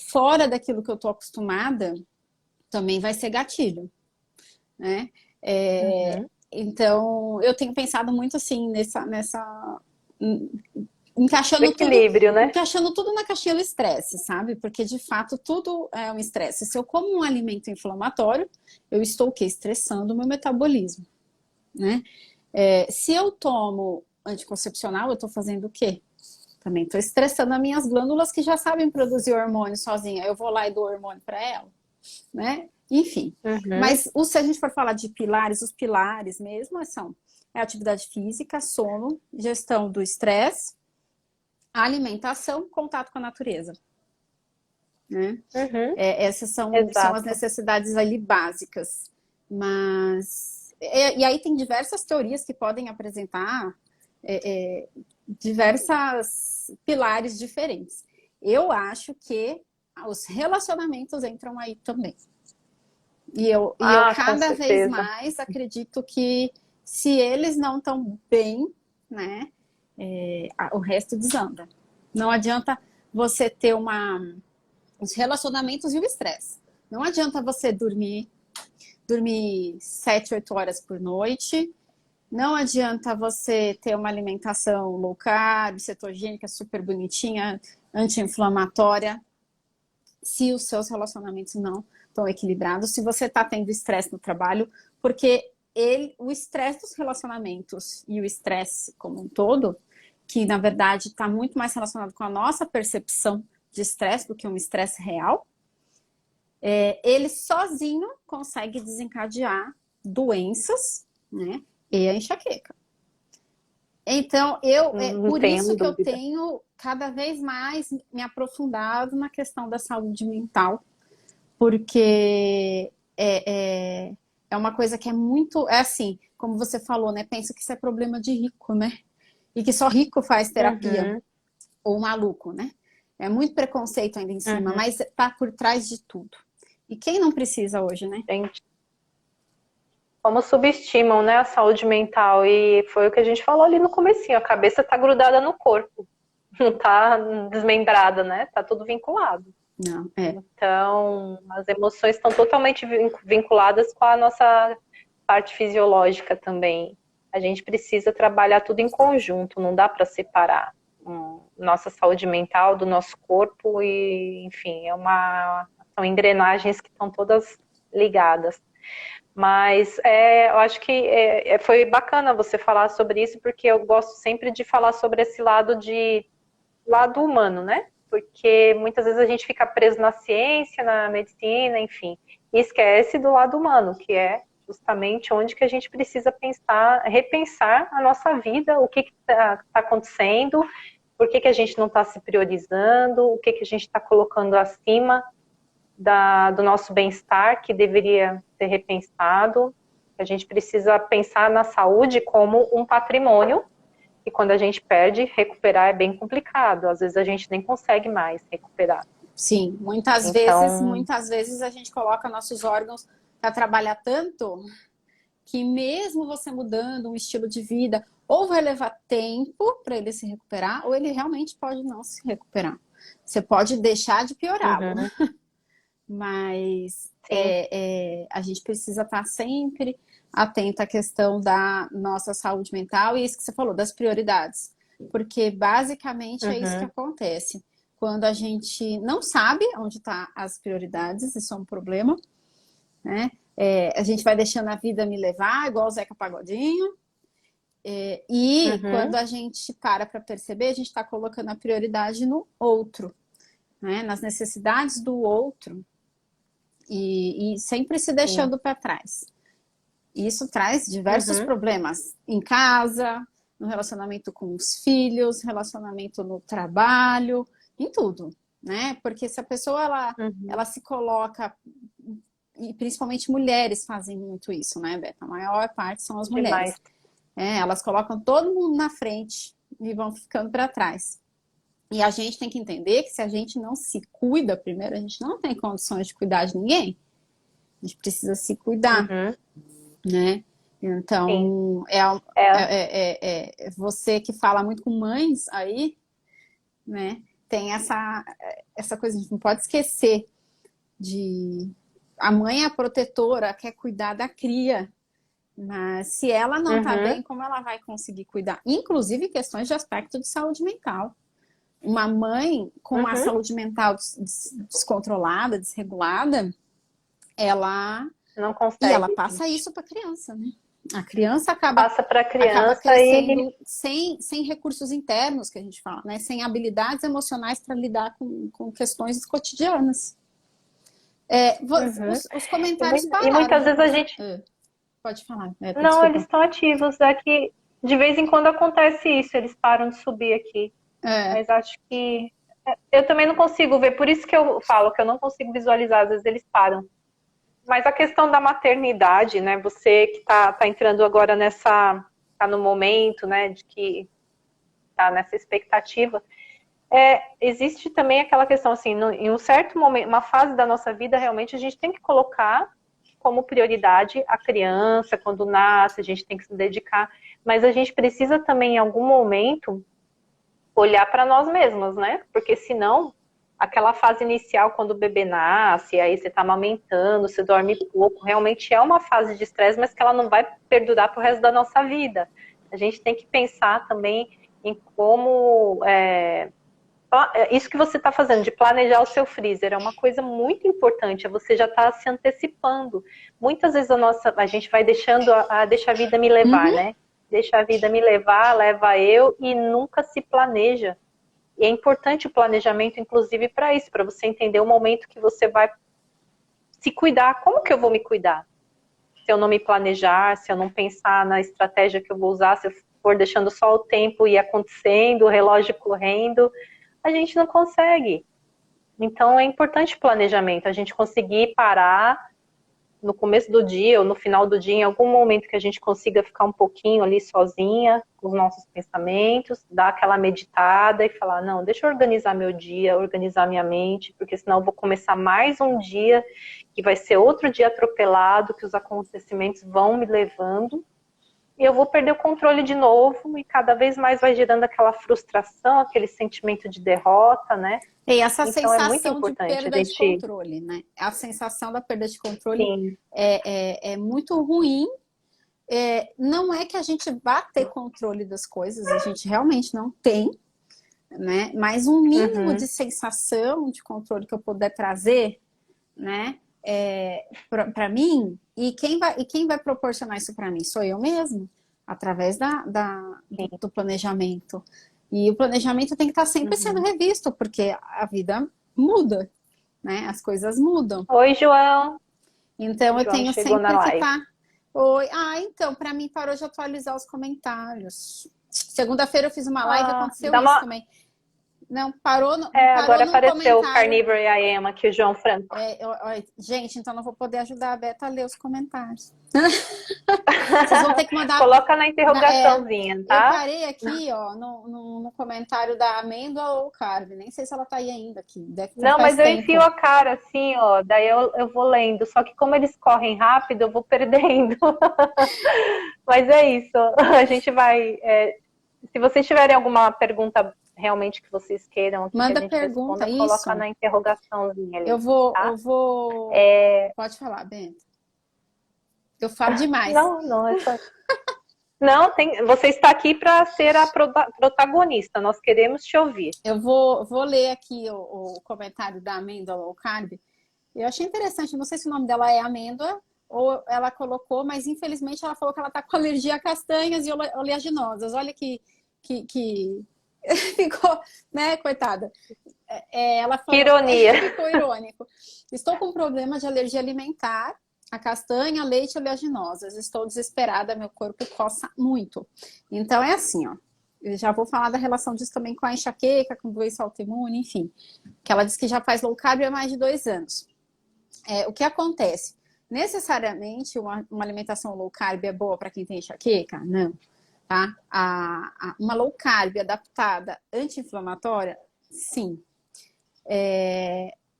S2: fora daquilo que eu estou acostumada, também vai ser gatilho, né? É,
S1: uhum.
S2: então, eu tenho pensado muito assim nessa
S1: O
S2: encaixando tudo,
S1: equilíbrio, né?
S2: encaixando tudo na caixinha do estresse, sabe? Porque de fato tudo é um estresse. Se eu como um alimento inflamatório, eu estou o quê? Estressando o meu metabolismo, né? Se eu tomo anticoncepcional, eu estou fazendo o quê? Também estou estressando as minhas glândulas que já sabem produzir hormônio sozinha. Eu vou lá e dou hormônio para ela, né? Enfim.
S1: Uhum,
S2: Mas se a gente for falar de pilares, os pilares mesmo são atividade física, sono, gestão do estresse, alimentação, contato com a natureza, né?
S1: uhum,
S2: Essas são as
S1: exato.
S2: necessidades ali básicas. Mas e aí tem diversas teorias que podem apresentar diversas pilares diferentes. Eu acho que os relacionamentos entram aí também. E eu
S1: Com
S2: cada vez
S1: certeza.
S2: mais acredito que se eles não estão bem, né, o resto desanda. Não adianta você ter os relacionamentos e o estresse. Não adianta você dormir 7, 8 horas por noite. Não adianta você ter uma alimentação low carb, cetogênica, super bonitinha, anti-inflamatória, se os seus relacionamentos não estão equilibrados, se você está tendo estresse no trabalho, porque o estresse dos relacionamentos e o estresse como um todo, que na verdade está muito mais relacionado com a nossa percepção de estresse do que um estresse real, ele sozinho consegue desencadear doenças, né? E a enxaqueca. Então,
S1: Não
S2: por
S1: tenho
S2: isso que eu
S1: dúvida.
S2: tenho cada vez mais me aprofundado na questão da saúde mental, porque é uma coisa que é muito, é assim, como você falou, né? Pensa que isso é problema de rico, né? E que só rico faz terapia,
S1: Uhum,
S2: ou maluco, né? É muito preconceito ainda em cima,
S1: uhum,
S2: mas tá por trás de tudo. E quem não precisa hoje, né?
S1: gente. Como subestimam, né, a saúde mental. E foi o que a gente falou ali no comecinho. A cabeça tá grudada no corpo. Não tá desmembrada, né? Tá tudo vinculado.
S2: Não,
S1: Então, as emoções estão totalmente vinculadas com a nossa parte fisiológica também. A gente precisa trabalhar tudo em conjunto, não dá para separar nossa saúde mental do nosso corpo e, enfim, são engrenagens que estão todas ligadas. Mas eu acho que foi bacana você falar sobre isso, porque eu gosto sempre de falar sobre esse lado humano, né? Porque muitas vezes a gente fica preso na ciência, na medicina, enfim, e esquece do lado humano, que é justamente onde que a gente precisa pensar, repensar a nossa vida, o que está acontecendo, por que a gente não está se priorizando, o que a gente está colocando acima do nosso bem-estar, que deveria ser repensado. A gente precisa pensar na saúde como um patrimônio, e quando a gente perde, recuperar é bem complicado. Às vezes a gente nem consegue mais recuperar.
S2: sim,
S1: Então,
S2: muitas vezes a gente coloca nossos órgãos para trabalhar tanto que mesmo você mudando um estilo de vida, ou vai levar tempo para ele se recuperar, ou ele realmente pode não se recuperar. Você pode deixar de piorá-lo,
S1: uhum,
S2: mas
S1: sim,
S2: a gente precisa estar sempre atento à questão da nossa saúde mental e isso que você falou, das prioridades. Porque basicamente é isso que
S1: uhum,
S2: acontece. Quando a gente não sabe onde estão as prioridades, isso é um problema, né? A gente vai deixando a vida me levar, igual o Zeca Pagodinho. E quando
S1: uhum,
S2: a gente para perceber, a gente está colocando a prioridade no outro, né? Nas necessidades do outro e sempre se
S1: sim,
S2: deixando para trás. Isso traz diversos
S1: uhum,
S2: problemas em casa, no relacionamento com os filhos, relacionamento no trabalho, em tudo, né? Porque se a pessoa
S1: uhum,
S2: ela se coloca, e principalmente mulheres fazem muito isso, né, Beta? A maior parte são as
S1: demais.
S2: mulheres. Elas colocam todo mundo na frente e vão ficando para trás. E a gente tem que entender que se a gente não se cuida primeiro, a gente não tem condições de cuidar de ninguém. A gente precisa se cuidar,
S1: Uhum,
S2: né?
S1: sim,
S2: Então,
S1: é,
S2: você que fala muito com mães aí, né? Tem essa coisa, a gente não pode esquecer de... A mãe é a protetora, quer cuidar da cria, mas se ela não tá
S1: uhum,
S2: bem, como ela vai conseguir cuidar? Inclusive questões de aspecto de saúde mental. Uma mãe com uma
S1: uhum,
S2: saúde mental descontrolada, desregulada, ela
S1: não
S2: e ela
S1: consegue,
S2: passa
S1: gente.
S2: isso para a criança, né? A criança
S1: Passa para a
S2: acaba
S1: criança e
S2: crescendo sem recursos internos, que a gente fala, né? Sem habilidades emocionais para lidar com questões cotidianas.
S1: uhum.
S2: Os comentários
S1: E
S2: pararam,
S1: muitas
S2: já
S1: vezes a
S2: passou.
S1: gente.
S2: Pode falar,
S1: Não, eles
S2: desculpa.
S1: estão ativos. É que de vez em quando acontece isso, eles param de subir aqui.
S2: É,
S1: Mas acho que. Eu também não consigo ver, por isso que eu falo que eu não consigo visualizar, às vezes eles param. Mas a questão da maternidade, né? Você que tá entrando agora tá no momento, né, de que tá nessa expectativa. Existe também aquela questão assim, em um certo momento, uma fase da nossa vida, realmente a gente tem que colocar como prioridade a criança, quando nasce, a gente tem que se dedicar, mas a gente precisa também, em algum momento, olhar para nós mesmos, né? Porque senão, aquela fase inicial, quando o bebê nasce, aí você está amamentando, você dorme pouco, realmente é uma fase de estresse, mas que ela não vai perdurar para o resto da nossa vida. A gente tem que pensar também em como isso que você está fazendo, de planejar o seu freezer, é uma coisa muito importante, você já está se antecipando. Muitas vezes a gente vai deixando, deixa a vida me levar, né? Deixa a vida me levar, leva eu, e nunca se planeja. E é importante o planejamento, inclusive, para isso, para você entender o momento que você vai se cuidar. Como que eu vou me cuidar? Se eu não me planejar, se eu não pensar na estratégia que eu vou usar, se eu for deixando só o tempo ir acontecendo, o relógio correndo, a gente não consegue. Então é importante o planejamento, a gente conseguir parar no começo do dia ou no final do dia, em algum momento que a gente consiga ficar um pouquinho ali sozinha com os nossos pensamentos, dar aquela meditada e falar, não, deixa eu organizar meu dia, organizar minha mente, porque senão eu vou começar mais um dia que vai ser outro dia atropelado, que os acontecimentos vão me levando, e eu vou perder o controle de novo, e cada vez mais vai gerando aquela frustração, aquele sentimento de derrota, né?
S2: E essa
S1: Então, é muito
S2: sensação de
S1: importante
S2: perda de controle, né? A sensação da perda de controle é muito ruim. Não é que a gente vá ter controle das coisas, a gente realmente não tem, né? Mas um mínimo de sensação de controle que eu puder trazer, né? Para mim, e quem vai proporcionar isso para mim? Sou eu mesmo, através do planejamento. E o planejamento tem que estar sempre sendo revisto, porque a vida muda, né? As coisas mudam.
S1: Oi, João.
S2: Então, eu tenho
S1: chegou
S2: sempre
S1: na
S2: que
S1: live.
S2: estar... Oi. Então, para mim parou de atualizar os comentários. Segunda-feira eu fiz uma live, aconteceu isso também. Não, parou no
S1: agora apareceu o
S2: comentário.
S1: Carnivore I Am aqui, o João Franco.
S2: Gente, então não vou poder ajudar a Beta a ler os comentários. Vocês vão ter que mandar...
S1: Coloca na interrogaçãozinha, tá?
S2: Eu parei aqui, ó, no comentário da amêndoa ou carne. Nem sei se ela tá aí ainda aqui.
S1: Não, mas eu enfio a cara assim, ó. Daí eu vou lendo. Só que como eles correm rápido, eu vou perdendo. Mas é isso. A gente vai... se vocês tiverem alguma pergunta realmente que vocês queiram aqui,
S2: manda
S1: que a gente
S2: pergunta,
S1: responda, coloca na interrogaçãozinha ali.
S2: Eu vou... Pode falar, Bento. Eu falo demais.
S1: Não, é só... Não, você está aqui para ser a protagonista, nós queremos te ouvir.
S2: Eu vou ler aqui o comentário da Amêndoa Low Carb. Eu achei interessante, não sei se o nome dela é Amêndoa ou ela colocou, mas infelizmente ela falou que ela está com alergia a castanhas e oleaginosas. Olha que ficou, né, coitada. Ela falou,
S1: que ironia.
S2: Ficou irônico. Estou com problema de alergia alimentar a castanha, leite e oleaginosas. Estou desesperada, meu corpo coça muito. Então é assim, ó. Eu já vou falar da relação disso também com a enxaqueca, com doença autoimune, enfim. Que ela diz que já faz low carb há mais de 2 anos. O que acontece? Necessariamente uma alimentação low carb é boa para quem tem enxaqueca? Não. Tá? Uma low carb adaptada anti-inflamatória? Sim.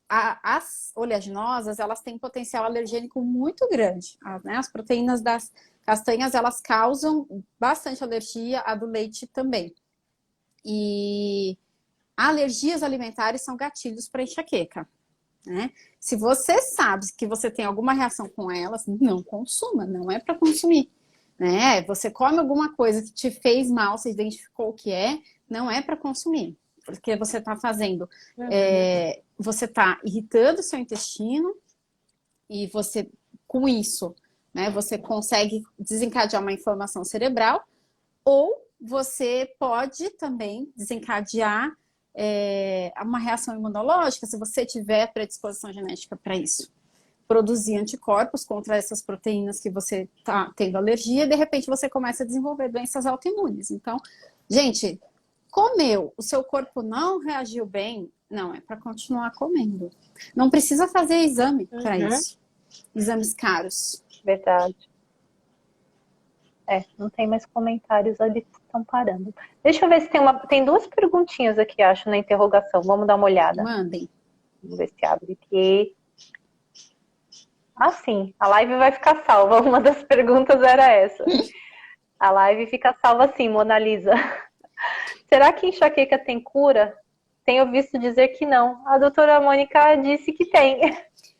S2: As oleaginosas, elas têm potencial alergênico muito grande. Né? As proteínas das castanhas, elas causam bastante alergia, a do leite também. E alergias alimentares são gatilhos para enxaqueca. Né? Se você sabe que você tem alguma reação com elas, não consuma, não é para consumir. Né? Você come alguma coisa que te fez mal, você identificou o que não é para consumir. Porque você está fazendo, você está irritando o seu intestino e você, com isso, né, você consegue desencadear uma inflamação cerebral, ou você pode também desencadear uma reação imunológica, se você tiver predisposição genética para isso. Produzir anticorpos contra essas proteínas que você está tendo alergia, e de repente você começa a desenvolver doenças autoimunes. Então, gente, comeu, o seu corpo não reagiu bem, não, é para continuar comendo. Não precisa fazer exame para isso. Exames caros.
S1: Verdade. Não tem mais comentários ali que estão parando. Deixa eu ver se tem 2 perguntinhas aqui, acho, na interrogação. Vamos dar uma olhada.
S2: Mandem.
S1: Vamos ver se abre aqui. Sim, a live vai ficar salva. Uma das perguntas era essa. A live fica salva sim, Mona Lisa. Será que enxaqueca tem cura? Tenho visto dizer que não. A doutora Mônica disse que tem.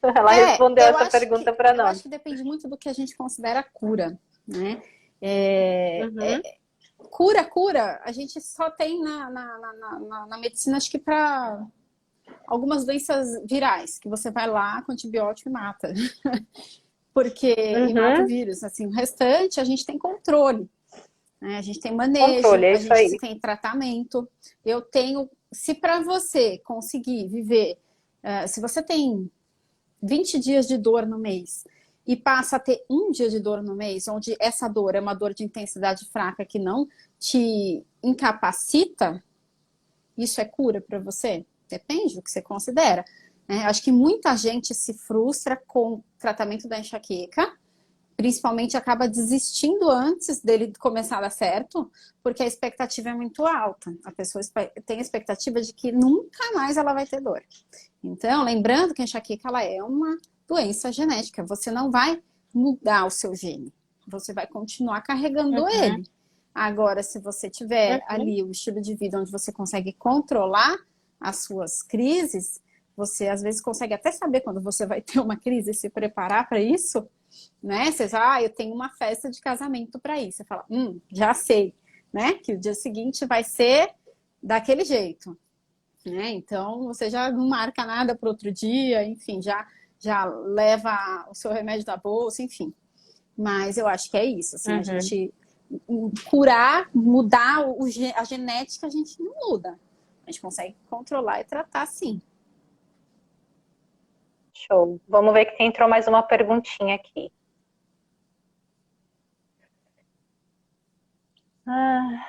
S1: Ela respondeu essa pergunta para nós.
S2: Eu acho que depende muito do que a gente considera cura, né? cura, a gente só tem na medicina, acho que para algumas doenças virais, que você vai lá com antibiótico e mata. E mata o
S1: Uhum.
S2: vírus. Assim, o restante a gente tem controle, né? A gente tem manejo,
S1: Controle, é
S2: a
S1: isso
S2: gente
S1: aí.
S2: tem tratamento. Eu tenho, se para você conseguir viver, se você tem 20 dias de dor no mês e passa a ter um dia de dor no mês, onde essa dor é uma dor de intensidade fraca que não te incapacita, isso é cura para você? Depende do que você considera. Acho que muita gente se frustra com o tratamento da enxaqueca, principalmente acaba desistindo antes dele começar a dar certo, porque a expectativa é muito alta. A pessoa tem a expectativa de que nunca mais ela vai ter dor. Então, lembrando que a enxaqueca ela é uma doença genética. Você não vai mudar o seu gene. Você vai continuar carregando
S1: Uhum.
S2: ele. Agora, se você tiver
S1: Uhum.
S2: ali o estilo de vida onde você consegue controlar as suas crises, você às vezes consegue até saber quando você vai ter uma crise e se preparar para isso, né? Você já, eu tenho uma festa de casamento para isso. Você fala, já sei, né? Que o dia seguinte vai ser daquele jeito, né? Então você já não marca nada para outro dia, enfim, já leva o seu remédio da bolsa, enfim. Mas eu acho que é isso, assim, a
S1: Uhum.
S2: gente curar, mudar a genética, a gente não muda. A gente consegue controlar e tratar, sim.
S1: Show. Vamos ver que entrou mais uma perguntinha aqui. Ah,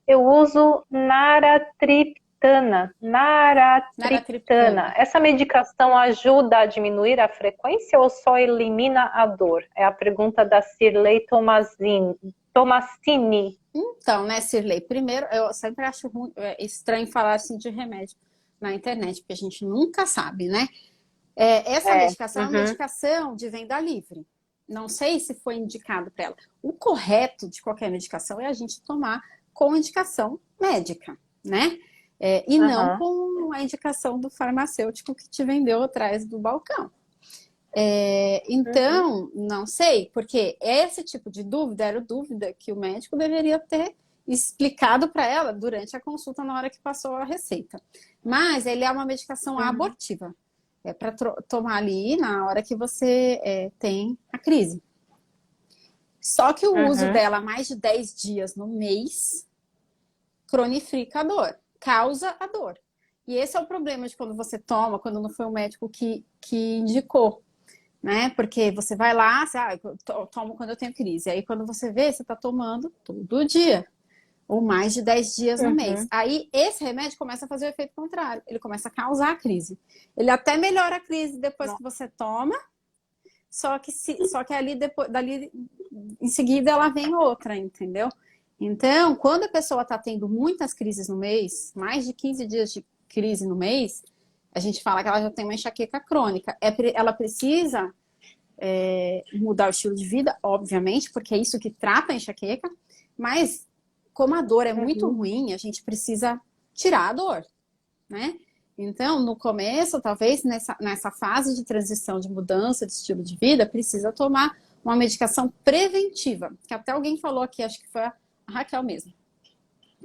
S1: eu uso naratriptana.
S2: Naratriptana.
S1: Naratriptana. Essa medicação ajuda a diminuir a frequência ou só elimina a dor? É a pergunta da Cirlei Tomassini.
S2: Então, né, Cirlei? Primeiro, eu sempre acho estranho falar assim de remédio na internet, porque a gente nunca sabe, né? Essa
S1: É.
S2: medicação é uma
S1: Uhum.
S2: medicação de venda livre. Não sei se foi indicado para ela. O correto de qualquer medicação é a gente tomar com indicação médica, né? E não
S1: Uhum.
S2: com a indicação do farmacêutico que te vendeu atrás do balcão.
S1: Uhum.
S2: Então, não sei, porque esse tipo de dúvida era dúvida que o médico deveria ter explicado para ela durante a consulta na hora que passou a receita. Mas ele é uma medicação
S1: Uhum.
S2: abortiva. É para tomar ali na hora que você tem a crise. Só que o uso
S1: Uhum.
S2: dela mais de 10 dias no mês cronifica a dor, causa a dor. E esse é o problema de quando você toma, quando não foi o médico que indicou, né? Porque você vai lá, você, eu tomo quando eu tenho crise. Aí quando você vê, você está tomando todo dia, ou mais de 10 dias no mês.
S1: Uhum.
S2: Aí esse remédio começa a fazer o efeito contrário, ele começa a causar a crise. Ele até melhora a crise depois que você toma, só que ali depois, dali em seguida ela vem outra, entendeu? Então, quando a pessoa está tendo muitas crises no mês, mais de 15 dias de crise no mês, a gente fala que ela já tem uma enxaqueca crônica. Ela precisa mudar o estilo de vida, obviamente, porque é isso que trata a enxaqueca, mas como a dor é muito
S1: Uhum.
S2: ruim, a gente precisa tirar a dor, né? Então, no começo, talvez nessa fase de transição, de mudança de estilo de vida, precisa tomar uma medicação preventiva, que até alguém falou aqui, acho que foi a Raquel mesmo,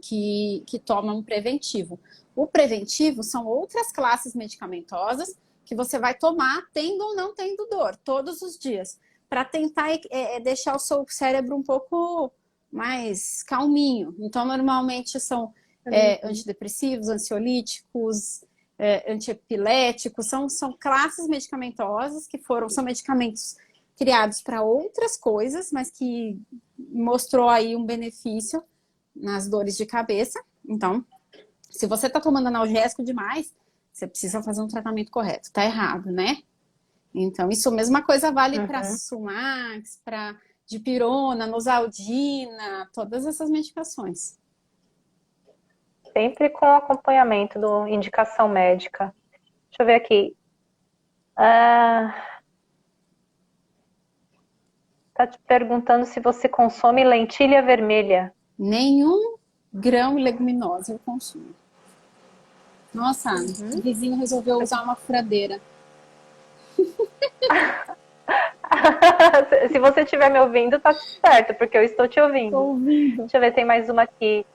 S2: que toma um preventivo. O preventivo são outras classes medicamentosas que você vai tomar tendo ou não tendo dor, todos os dias, para tentar deixar o seu cérebro um pouco mais calminho. Então, normalmente são
S1: Uhum.
S2: antidepressivos, ansiolíticos, antiepiléticos, são classes medicamentosas que são medicamentos criados para outras coisas, mas que mostrou aí um benefício nas dores de cabeça. Então, se você está tomando analgésico demais, você precisa fazer um tratamento correto. Tá errado, né? Então, isso a mesma coisa vale para
S1: Uhum.
S2: Sumax, para dipirona, Nosaldina, todas essas medicações.
S1: Sempre com acompanhamento do indicação médica. Deixa eu ver aqui. Ah, tá te perguntando se você consome lentilha vermelha.
S2: Nenhum grão leguminosa eu consumo. Nossa, o
S1: Uhum.
S2: vizinho resolveu usar uma furadeira.
S1: Se você estiver me ouvindo, tá certo, porque eu estou te ouvindo.
S2: Tô ouvindo.
S1: Deixa eu ver, tem mais uma aqui.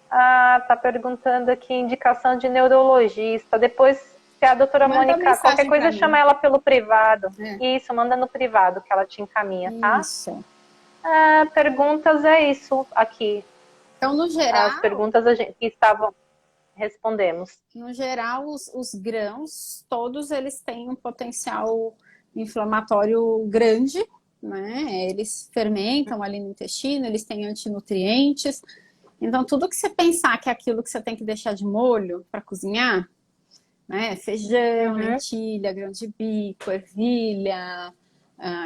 S1: Ah, tá perguntando aqui, indicação de neurologista. Depois, se a doutora
S2: Manda
S1: Mônica, qualquer
S2: mensagem
S1: coisa,
S2: para
S1: chama
S2: mim.
S1: ela pelo privado.
S2: É,
S1: Isso, manda no privado que ela te encaminha, tá?
S2: isso.
S1: Ah, perguntas é isso aqui.
S2: Então,
S1: As perguntas que estavam, respondemos.
S2: no geral, os grãos, todos eles têm um potencial inflamatório grande, né? Eles fermentam ali no intestino, eles têm antinutrientes. Então, tudo que você pensar que é aquilo que você tem que deixar de molho para cozinhar, né? Feijão,
S1: Uhum,
S2: lentilha, grão de bico, ervilha,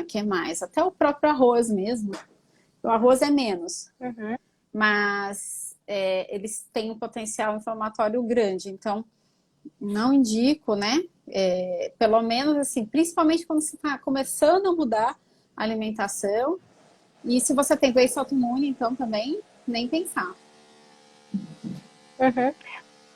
S2: que mais? Até o próprio arroz mesmo. O arroz é menos,
S1: uhum.
S2: mas eles têm um potencial inflamatório grande. Então, não indico, né? Pelo menos assim, principalmente quando você está começando a mudar a alimentação. E se você tem doença autoimune, então também nem pensar.
S1: Uhum.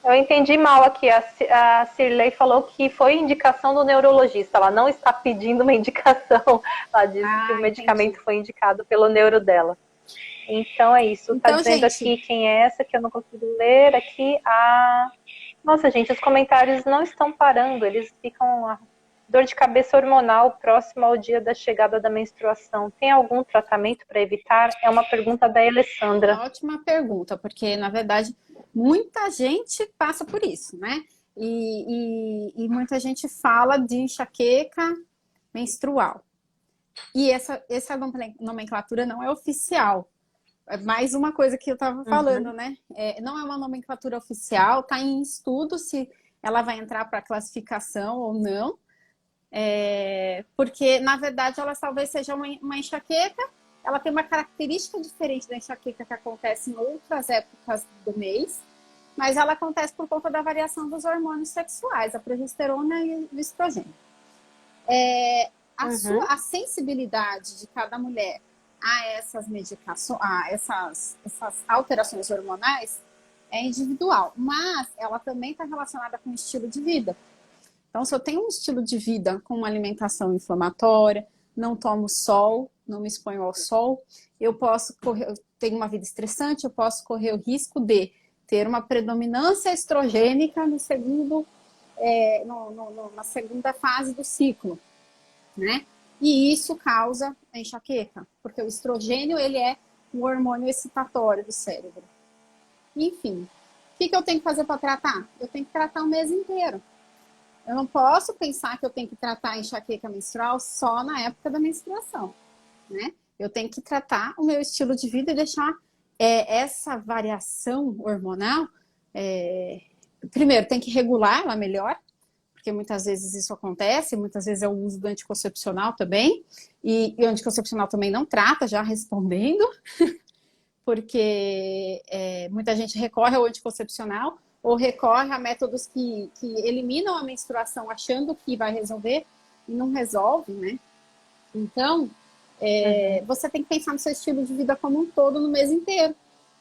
S1: Eu entendi mal aqui. A Cirlei falou que foi indicação do neurologista. Ela não está pedindo uma indicação. Ela disse que o
S2: Ah, entendi.
S1: medicamento foi indicado pelo neuro dela. Então é isso. Está
S2: Então,
S1: dizendo
S2: gente,
S1: aqui quem é essa que eu não consigo ler. Aqui a. Nossa, gente, os comentários não estão parando. Eles ficam. Dor de cabeça hormonal próximo ao dia da chegada da menstruação. Tem algum tratamento para evitar? É uma pergunta da Alessandra.
S2: ótima pergunta, porque na verdade muita gente passa por isso, né? E muita gente fala de enxaqueca menstrual. E essa nomenclatura não é oficial. É mais uma coisa que eu estava falando,
S1: Uhum,
S2: né? Não é uma nomenclatura oficial, está em estudo se ela vai entrar para classificação ou não. Porque, na verdade, ela talvez seja uma enxaqueca, ela tem uma característica diferente da enxaqueca que acontece em outras épocas do mês, mas ela acontece por conta da variação dos hormônios sexuais, a progesterona e o estrogênio.
S1: uhum,
S2: A sensibilidade de cada mulher a essas medicações, a essas alterações hormonais é individual, mas ela também está relacionada com o estilo de vida. Então, se eu tenho um estilo de vida com uma alimentação inflamatória, não tomo sol, não me exponho ao sol, eu posso correr, eu tenho uma vida estressante, eu posso correr o risco de ter uma predominância estrogênica no segundo, na segunda fase do ciclo, né? E isso causa a enxaqueca, porque o estrogênio ele é um hormônio excitatório do cérebro. Enfim, o que eu tenho que fazer para tratar? Eu tenho que tratar o mês inteiro. Eu não posso pensar que eu tenho que tratar a enxaqueca menstrual só na época da menstruação, né? Eu tenho que tratar o meu estilo de vida e deixar essa variação hormonal. Primeiro, tem que regular ela melhor, porque muitas vezes isso acontece, muitas vezes é o uso do anticoncepcional também, e o anticoncepcional também não trata, já respondendo, porque muita gente recorre ao anticoncepcional ou recorre a métodos que eliminam a menstruação achando que vai resolver e não resolve, né? Então,
S1: uhum.
S2: você tem que pensar no seu estilo de vida como um todo no mês inteiro.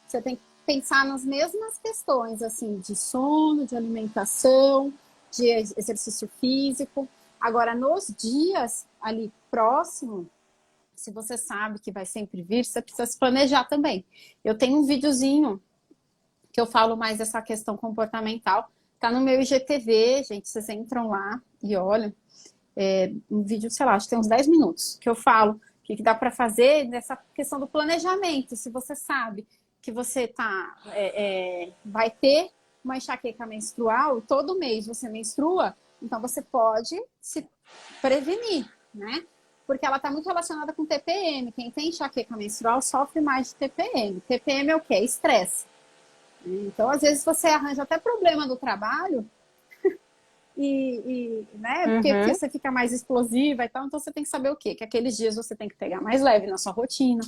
S2: Você tem que pensar nas mesmas questões, assim, de sono, de alimentação, de exercício físico. Agora, nos dias ali próximo, se você sabe que vai sempre vir, você precisa se planejar também. Eu tenho um videozinho que eu falo mais dessa questão comportamental. Tá no meu IGTV, gente, vocês entram lá e olham. Um vídeo, sei lá, acho que tem uns 10 minutos, que eu falo o que dá para fazer nessa questão do planejamento. Se você sabe que você vai ter uma enxaqueca menstrual, todo mês você menstrua, então você pode se prevenir, né? Porque ela está muito relacionada com TPM. Quem tem enxaqueca menstrual sofre mais de TPM. TPM é o quê? Estresse. Então, às vezes, você arranja até problema no trabalho né? Porque
S1: Uhum.
S2: você fica mais explosiva e tal, então você tem que saber o quê? Que aqueles dias você tem que pegar mais leve na sua rotina,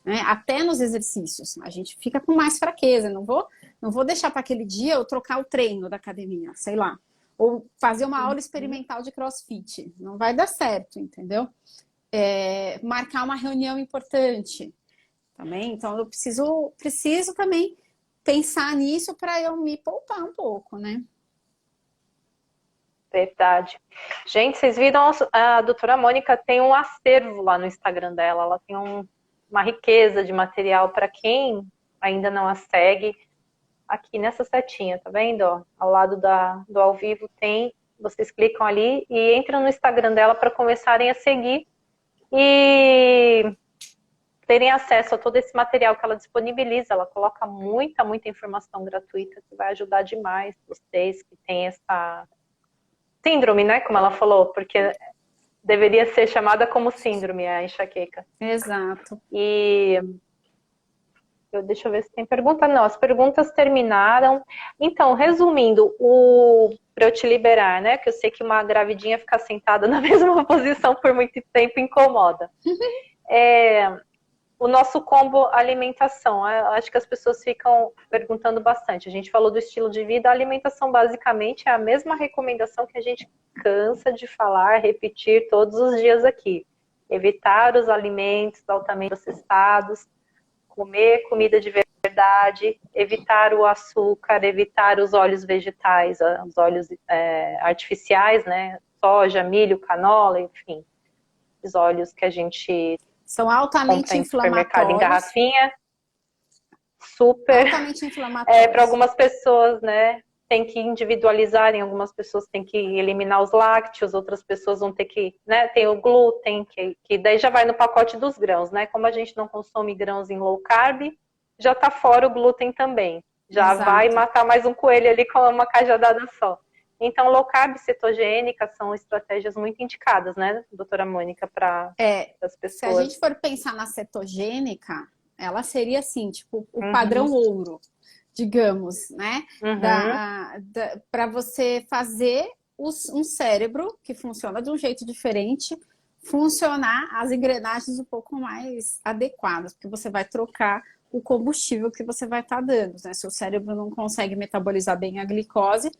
S2: né? Até nos exercícios. A gente fica com mais fraqueza. Não vou deixar para aquele dia eu trocar o treino da academia, sei lá. Ou fazer uma aula experimental de crossfit. Não vai dar certo, entendeu? Marcar uma reunião importante também. Então eu preciso também pensar nisso para eu me poupar um pouco, né?
S1: Verdade. Gente, vocês viram, a doutora Mônica tem um acervo lá no Instagram dela, ela tem uma riqueza de material para quem ainda não a segue. Aqui nessa setinha, tá vendo? Ó, ao lado do ao vivo tem, vocês clicam ali e entram no Instagram dela para começarem a seguir e terem acesso a todo esse material que ela disponibiliza. Ela coloca muita informação gratuita que vai ajudar demais vocês que têm essa síndrome, né? Como ela falou, porque deveria ser chamada como síndrome a enxaqueca.
S2: Exato.
S1: E deixa eu ver se tem pergunta. Não, as perguntas terminaram. Então, resumindo, para eu te liberar, né? Que eu sei que uma gravidinha ficar sentada na mesma posição por muito tempo incomoda. O nosso combo alimentação, eu acho que as pessoas ficam perguntando bastante. A gente falou do estilo de vida, a alimentação basicamente é a mesma recomendação que a gente cansa de falar, repetir todos os dias aqui. Evitar os alimentos altamente processados, comer comida de verdade, evitar o açúcar, evitar os óleos vegetais, os óleos artificiais, né? Soja, milho, canola, enfim. Os óleos que a gente
S2: são altamente inflamatórios.
S1: Em garrafinha, super.
S2: Altamente inflamatórios.
S1: Para algumas pessoas, né, tem que individualizar, em algumas pessoas tem que eliminar os lácteos, outras pessoas vão ter que, né, tem o glúten, que daí já vai no pacote dos grãos, né, como a gente não consome grãos em low carb, já tá fora o glúten também, já
S2: Exato.
S1: Vai matar mais um coelho ali com uma cajadada só. Então, low carb e cetogênica são estratégias muito indicadas, né, doutora Mônica, para as pessoas.
S2: Se a gente for pensar na cetogênica, ela seria assim, tipo, o padrão ouro, digamos, né? Para você fazer um cérebro que funciona de um jeito diferente, funcionar as engrenagens um pouco mais adequadas, porque você vai trocar o combustível que você vai estar dando, né? Se o cérebro não consegue metabolizar bem a glicose,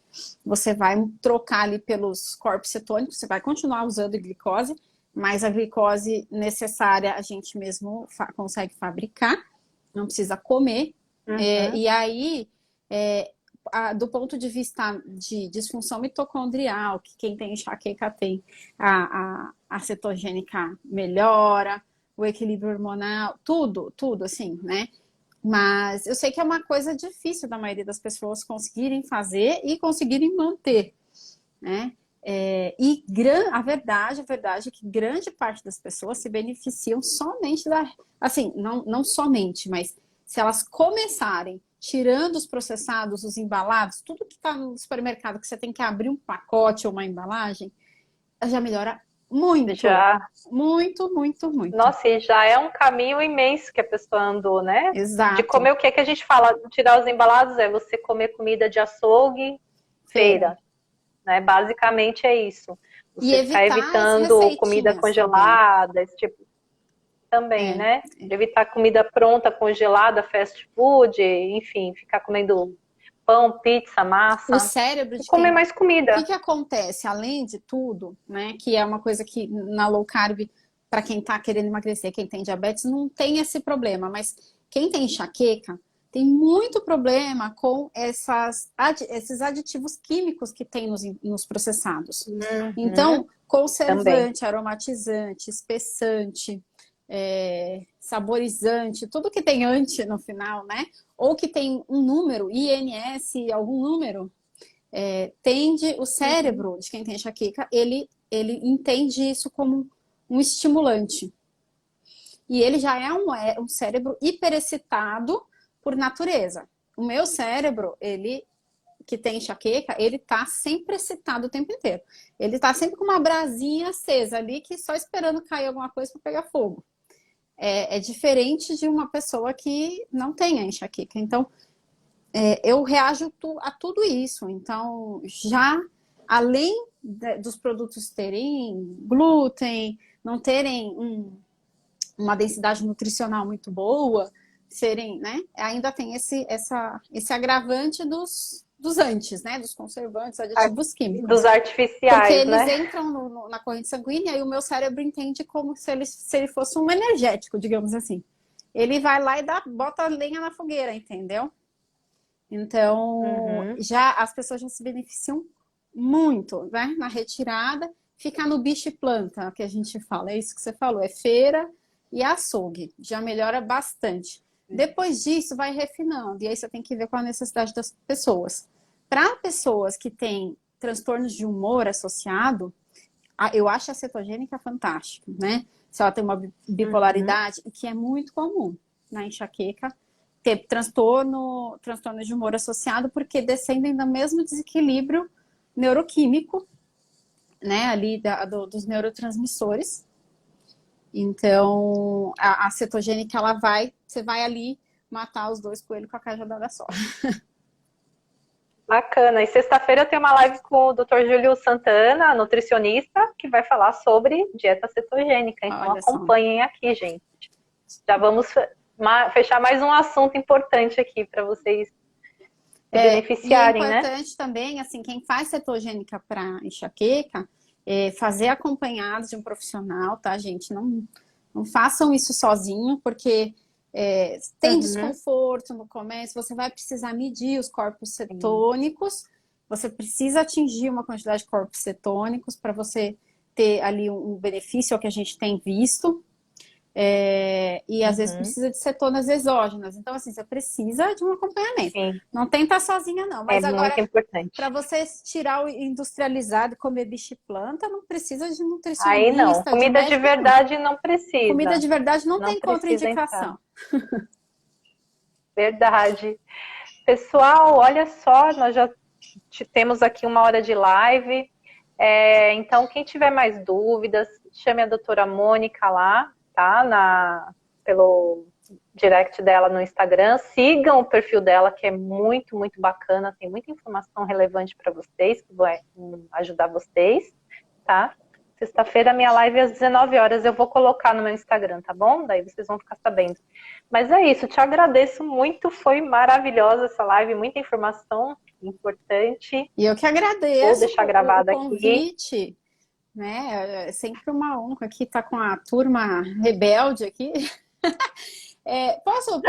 S2: você vai trocar ali pelos corpos cetônicos, você vai continuar usando glicose, mas a glicose necessária a gente mesmo consegue fabricar, não precisa comer. E aí, do ponto de vista de disfunção mitocondrial, que quem tem enxaqueca tem, a cetogênica melhora, o equilíbrio hormonal, tudo assim, né? Mas eu sei que é uma coisa difícil da maioria das pessoas conseguirem fazer e conseguirem manter, né? A verdade é que grande parte das pessoas se beneficiam somente assim, não somente, mas se elas começarem tirando os processados, os embalados, tudo que está no supermercado, que você tem que abrir um pacote ou uma embalagem, já melhora muito. Muito.
S1: Nossa, e já é um caminho imenso que a pessoa andou, né?
S2: Exato.
S1: De comer o que é que a gente fala, tirar os embalados, é você comer comida de açougue, feira. Né? Basicamente é isso. Você está evitando comida congelada, esse tipo também, né? Evitar comida pronta, congelada, fast food, enfim, ficar comendo pão, pizza, massa.
S2: O cérebro de
S1: comer mais comida.
S2: O que acontece, além de tudo, né? Que é uma coisa que na low carb, para quem está querendo emagrecer, quem tem diabetes, não tem esse problema, mas quem tem enxaqueca tem muito problema com esses aditivos químicos que tem nos processados. Então, conservante, também. Aromatizante, espessante, saborizante, tudo que tem ante no final, né? Ou que tem um número, INS, algum número, o cérebro de quem tem enxaqueca, ele entende isso como um estimulante. E ele já é um cérebro hiperexcitado por natureza. O meu cérebro, ele que tem enxaqueca, ele tá sempre excitado o tempo inteiro. Ele tá sempre com uma brasinha acesa ali, que só esperando cair alguma coisa para pegar fogo. É diferente de uma pessoa que não tem a enxaqueca. Então, eu reajo a tudo isso. Então, já além dos produtos terem glúten, não terem uma densidade nutricional muito boa, serem, né? Ainda tem esse agravante dos antes, né? Dos conservantes, aditivos químicos.
S1: Dos artificiais,
S2: porque eles
S1: né?
S2: entram na corrente sanguínea e o meu cérebro entende como se ele fosse um energético, digamos assim. Ele vai lá e bota lenha na fogueira, entendeu? Então, já as pessoas já se beneficiam muito, né? Na retirada, ficar no bicho e planta, que a gente fala, é isso que você falou, é feira e açougue, já melhora bastante. Depois disso, vai refinando, e aí você tem que ver qual a necessidade das pessoas. Para pessoas que têm transtornos de humor associado, eu acho a cetogênica fantástica, né? Se ela tem uma bipolaridade, que é muito comum na enxaqueca, ter transtorno de humor associado, porque descendem do mesmo desequilíbrio neuroquímico, né? Ali dos neurotransmissores. Então, a cetogênica, você vai ali matar os dois coelhos com a cajadada só.
S1: Bacana. E sexta-feira eu tenho uma live com o Dr. Júlio Santana, nutricionista, que vai falar sobre dieta cetogênica. Então
S2: Olha só.
S1: acompanhem aqui, gente. Já vamos fechar mais um assunto importante aqui para vocês se beneficiarem, né?
S2: É importante também, assim, quem faz cetogênica para enxaqueca, fazer acompanhado de um profissional, tá, gente? Não façam isso sozinho, porque tem desconforto no começo, você vai precisar medir os corpos cetônicos, você precisa atingir uma quantidade de corpos cetônicos para você ter ali um benefício, é o que a gente tem visto. E às vezes precisa de cetonas exógenas. Então, assim, você precisa de um acompanhamento.
S1: Sim.
S2: Não tenta sozinha, não. Mas agora,
S1: muito importante.
S2: para você tirar o industrializado e comer bicho e planta, não precisa de nutricionista.
S1: Aí não. Comida de verdade não precisa.
S2: Comida de verdade não tem contraindicação.
S1: Verdade. Pessoal, olha só, nós já temos aqui 1 hora de live. Então, quem tiver mais dúvidas, chame a doutora Mônica lá, tá? Pelo direct dela no Instagram. Sigam o perfil dela, que é muito, muito bacana. Tem muita informação relevante para vocês, que vai ajudar vocês, tá? Sexta-feira, a minha live é às 19 horas. Eu vou colocar no meu Instagram, tá bom? Daí vocês vão ficar sabendo. Mas é isso, te agradeço muito. Foi maravilhosa essa live, muita informação importante.
S2: E eu que agradeço.
S1: Vou deixar gravado
S2: o convite. Aqui. Né? É sempre uma honra aqui estar com a turma rebelde aqui. Posso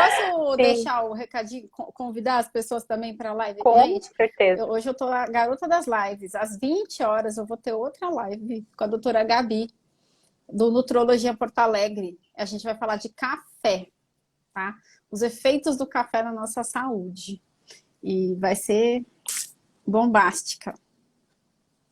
S2: deixar o recadinho, convidar as pessoas também para a live?
S1: Com certeza.
S2: Hoje eu tô a garota das lives. Às 20 horas eu vou ter outra live com a doutora Gabi, do Nutrologia Porto Alegre. A gente vai falar de café, tá? Os efeitos do café na nossa saúde. E vai ser bombástica.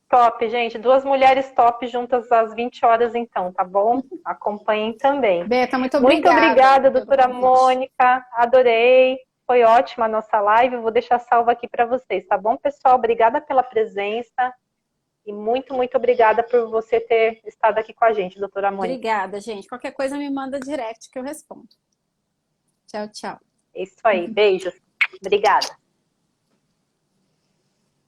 S1: Top, gente. 2 mulheres top juntas às 20 horas, então, tá bom? Acompanhem também.
S2: Beta, muito obrigada.
S1: Muito obrigada, doutora Mônica. Adorei. Foi ótima a nossa live. Vou deixar salvo aqui para vocês, tá bom, pessoal? Obrigada pela presença. E muito, muito obrigada por você ter estado aqui com a gente, doutora Mônica.
S2: Obrigada, gente. Qualquer coisa me manda direct que eu respondo. Tchau, tchau.
S1: É isso aí. Beijos. Obrigada.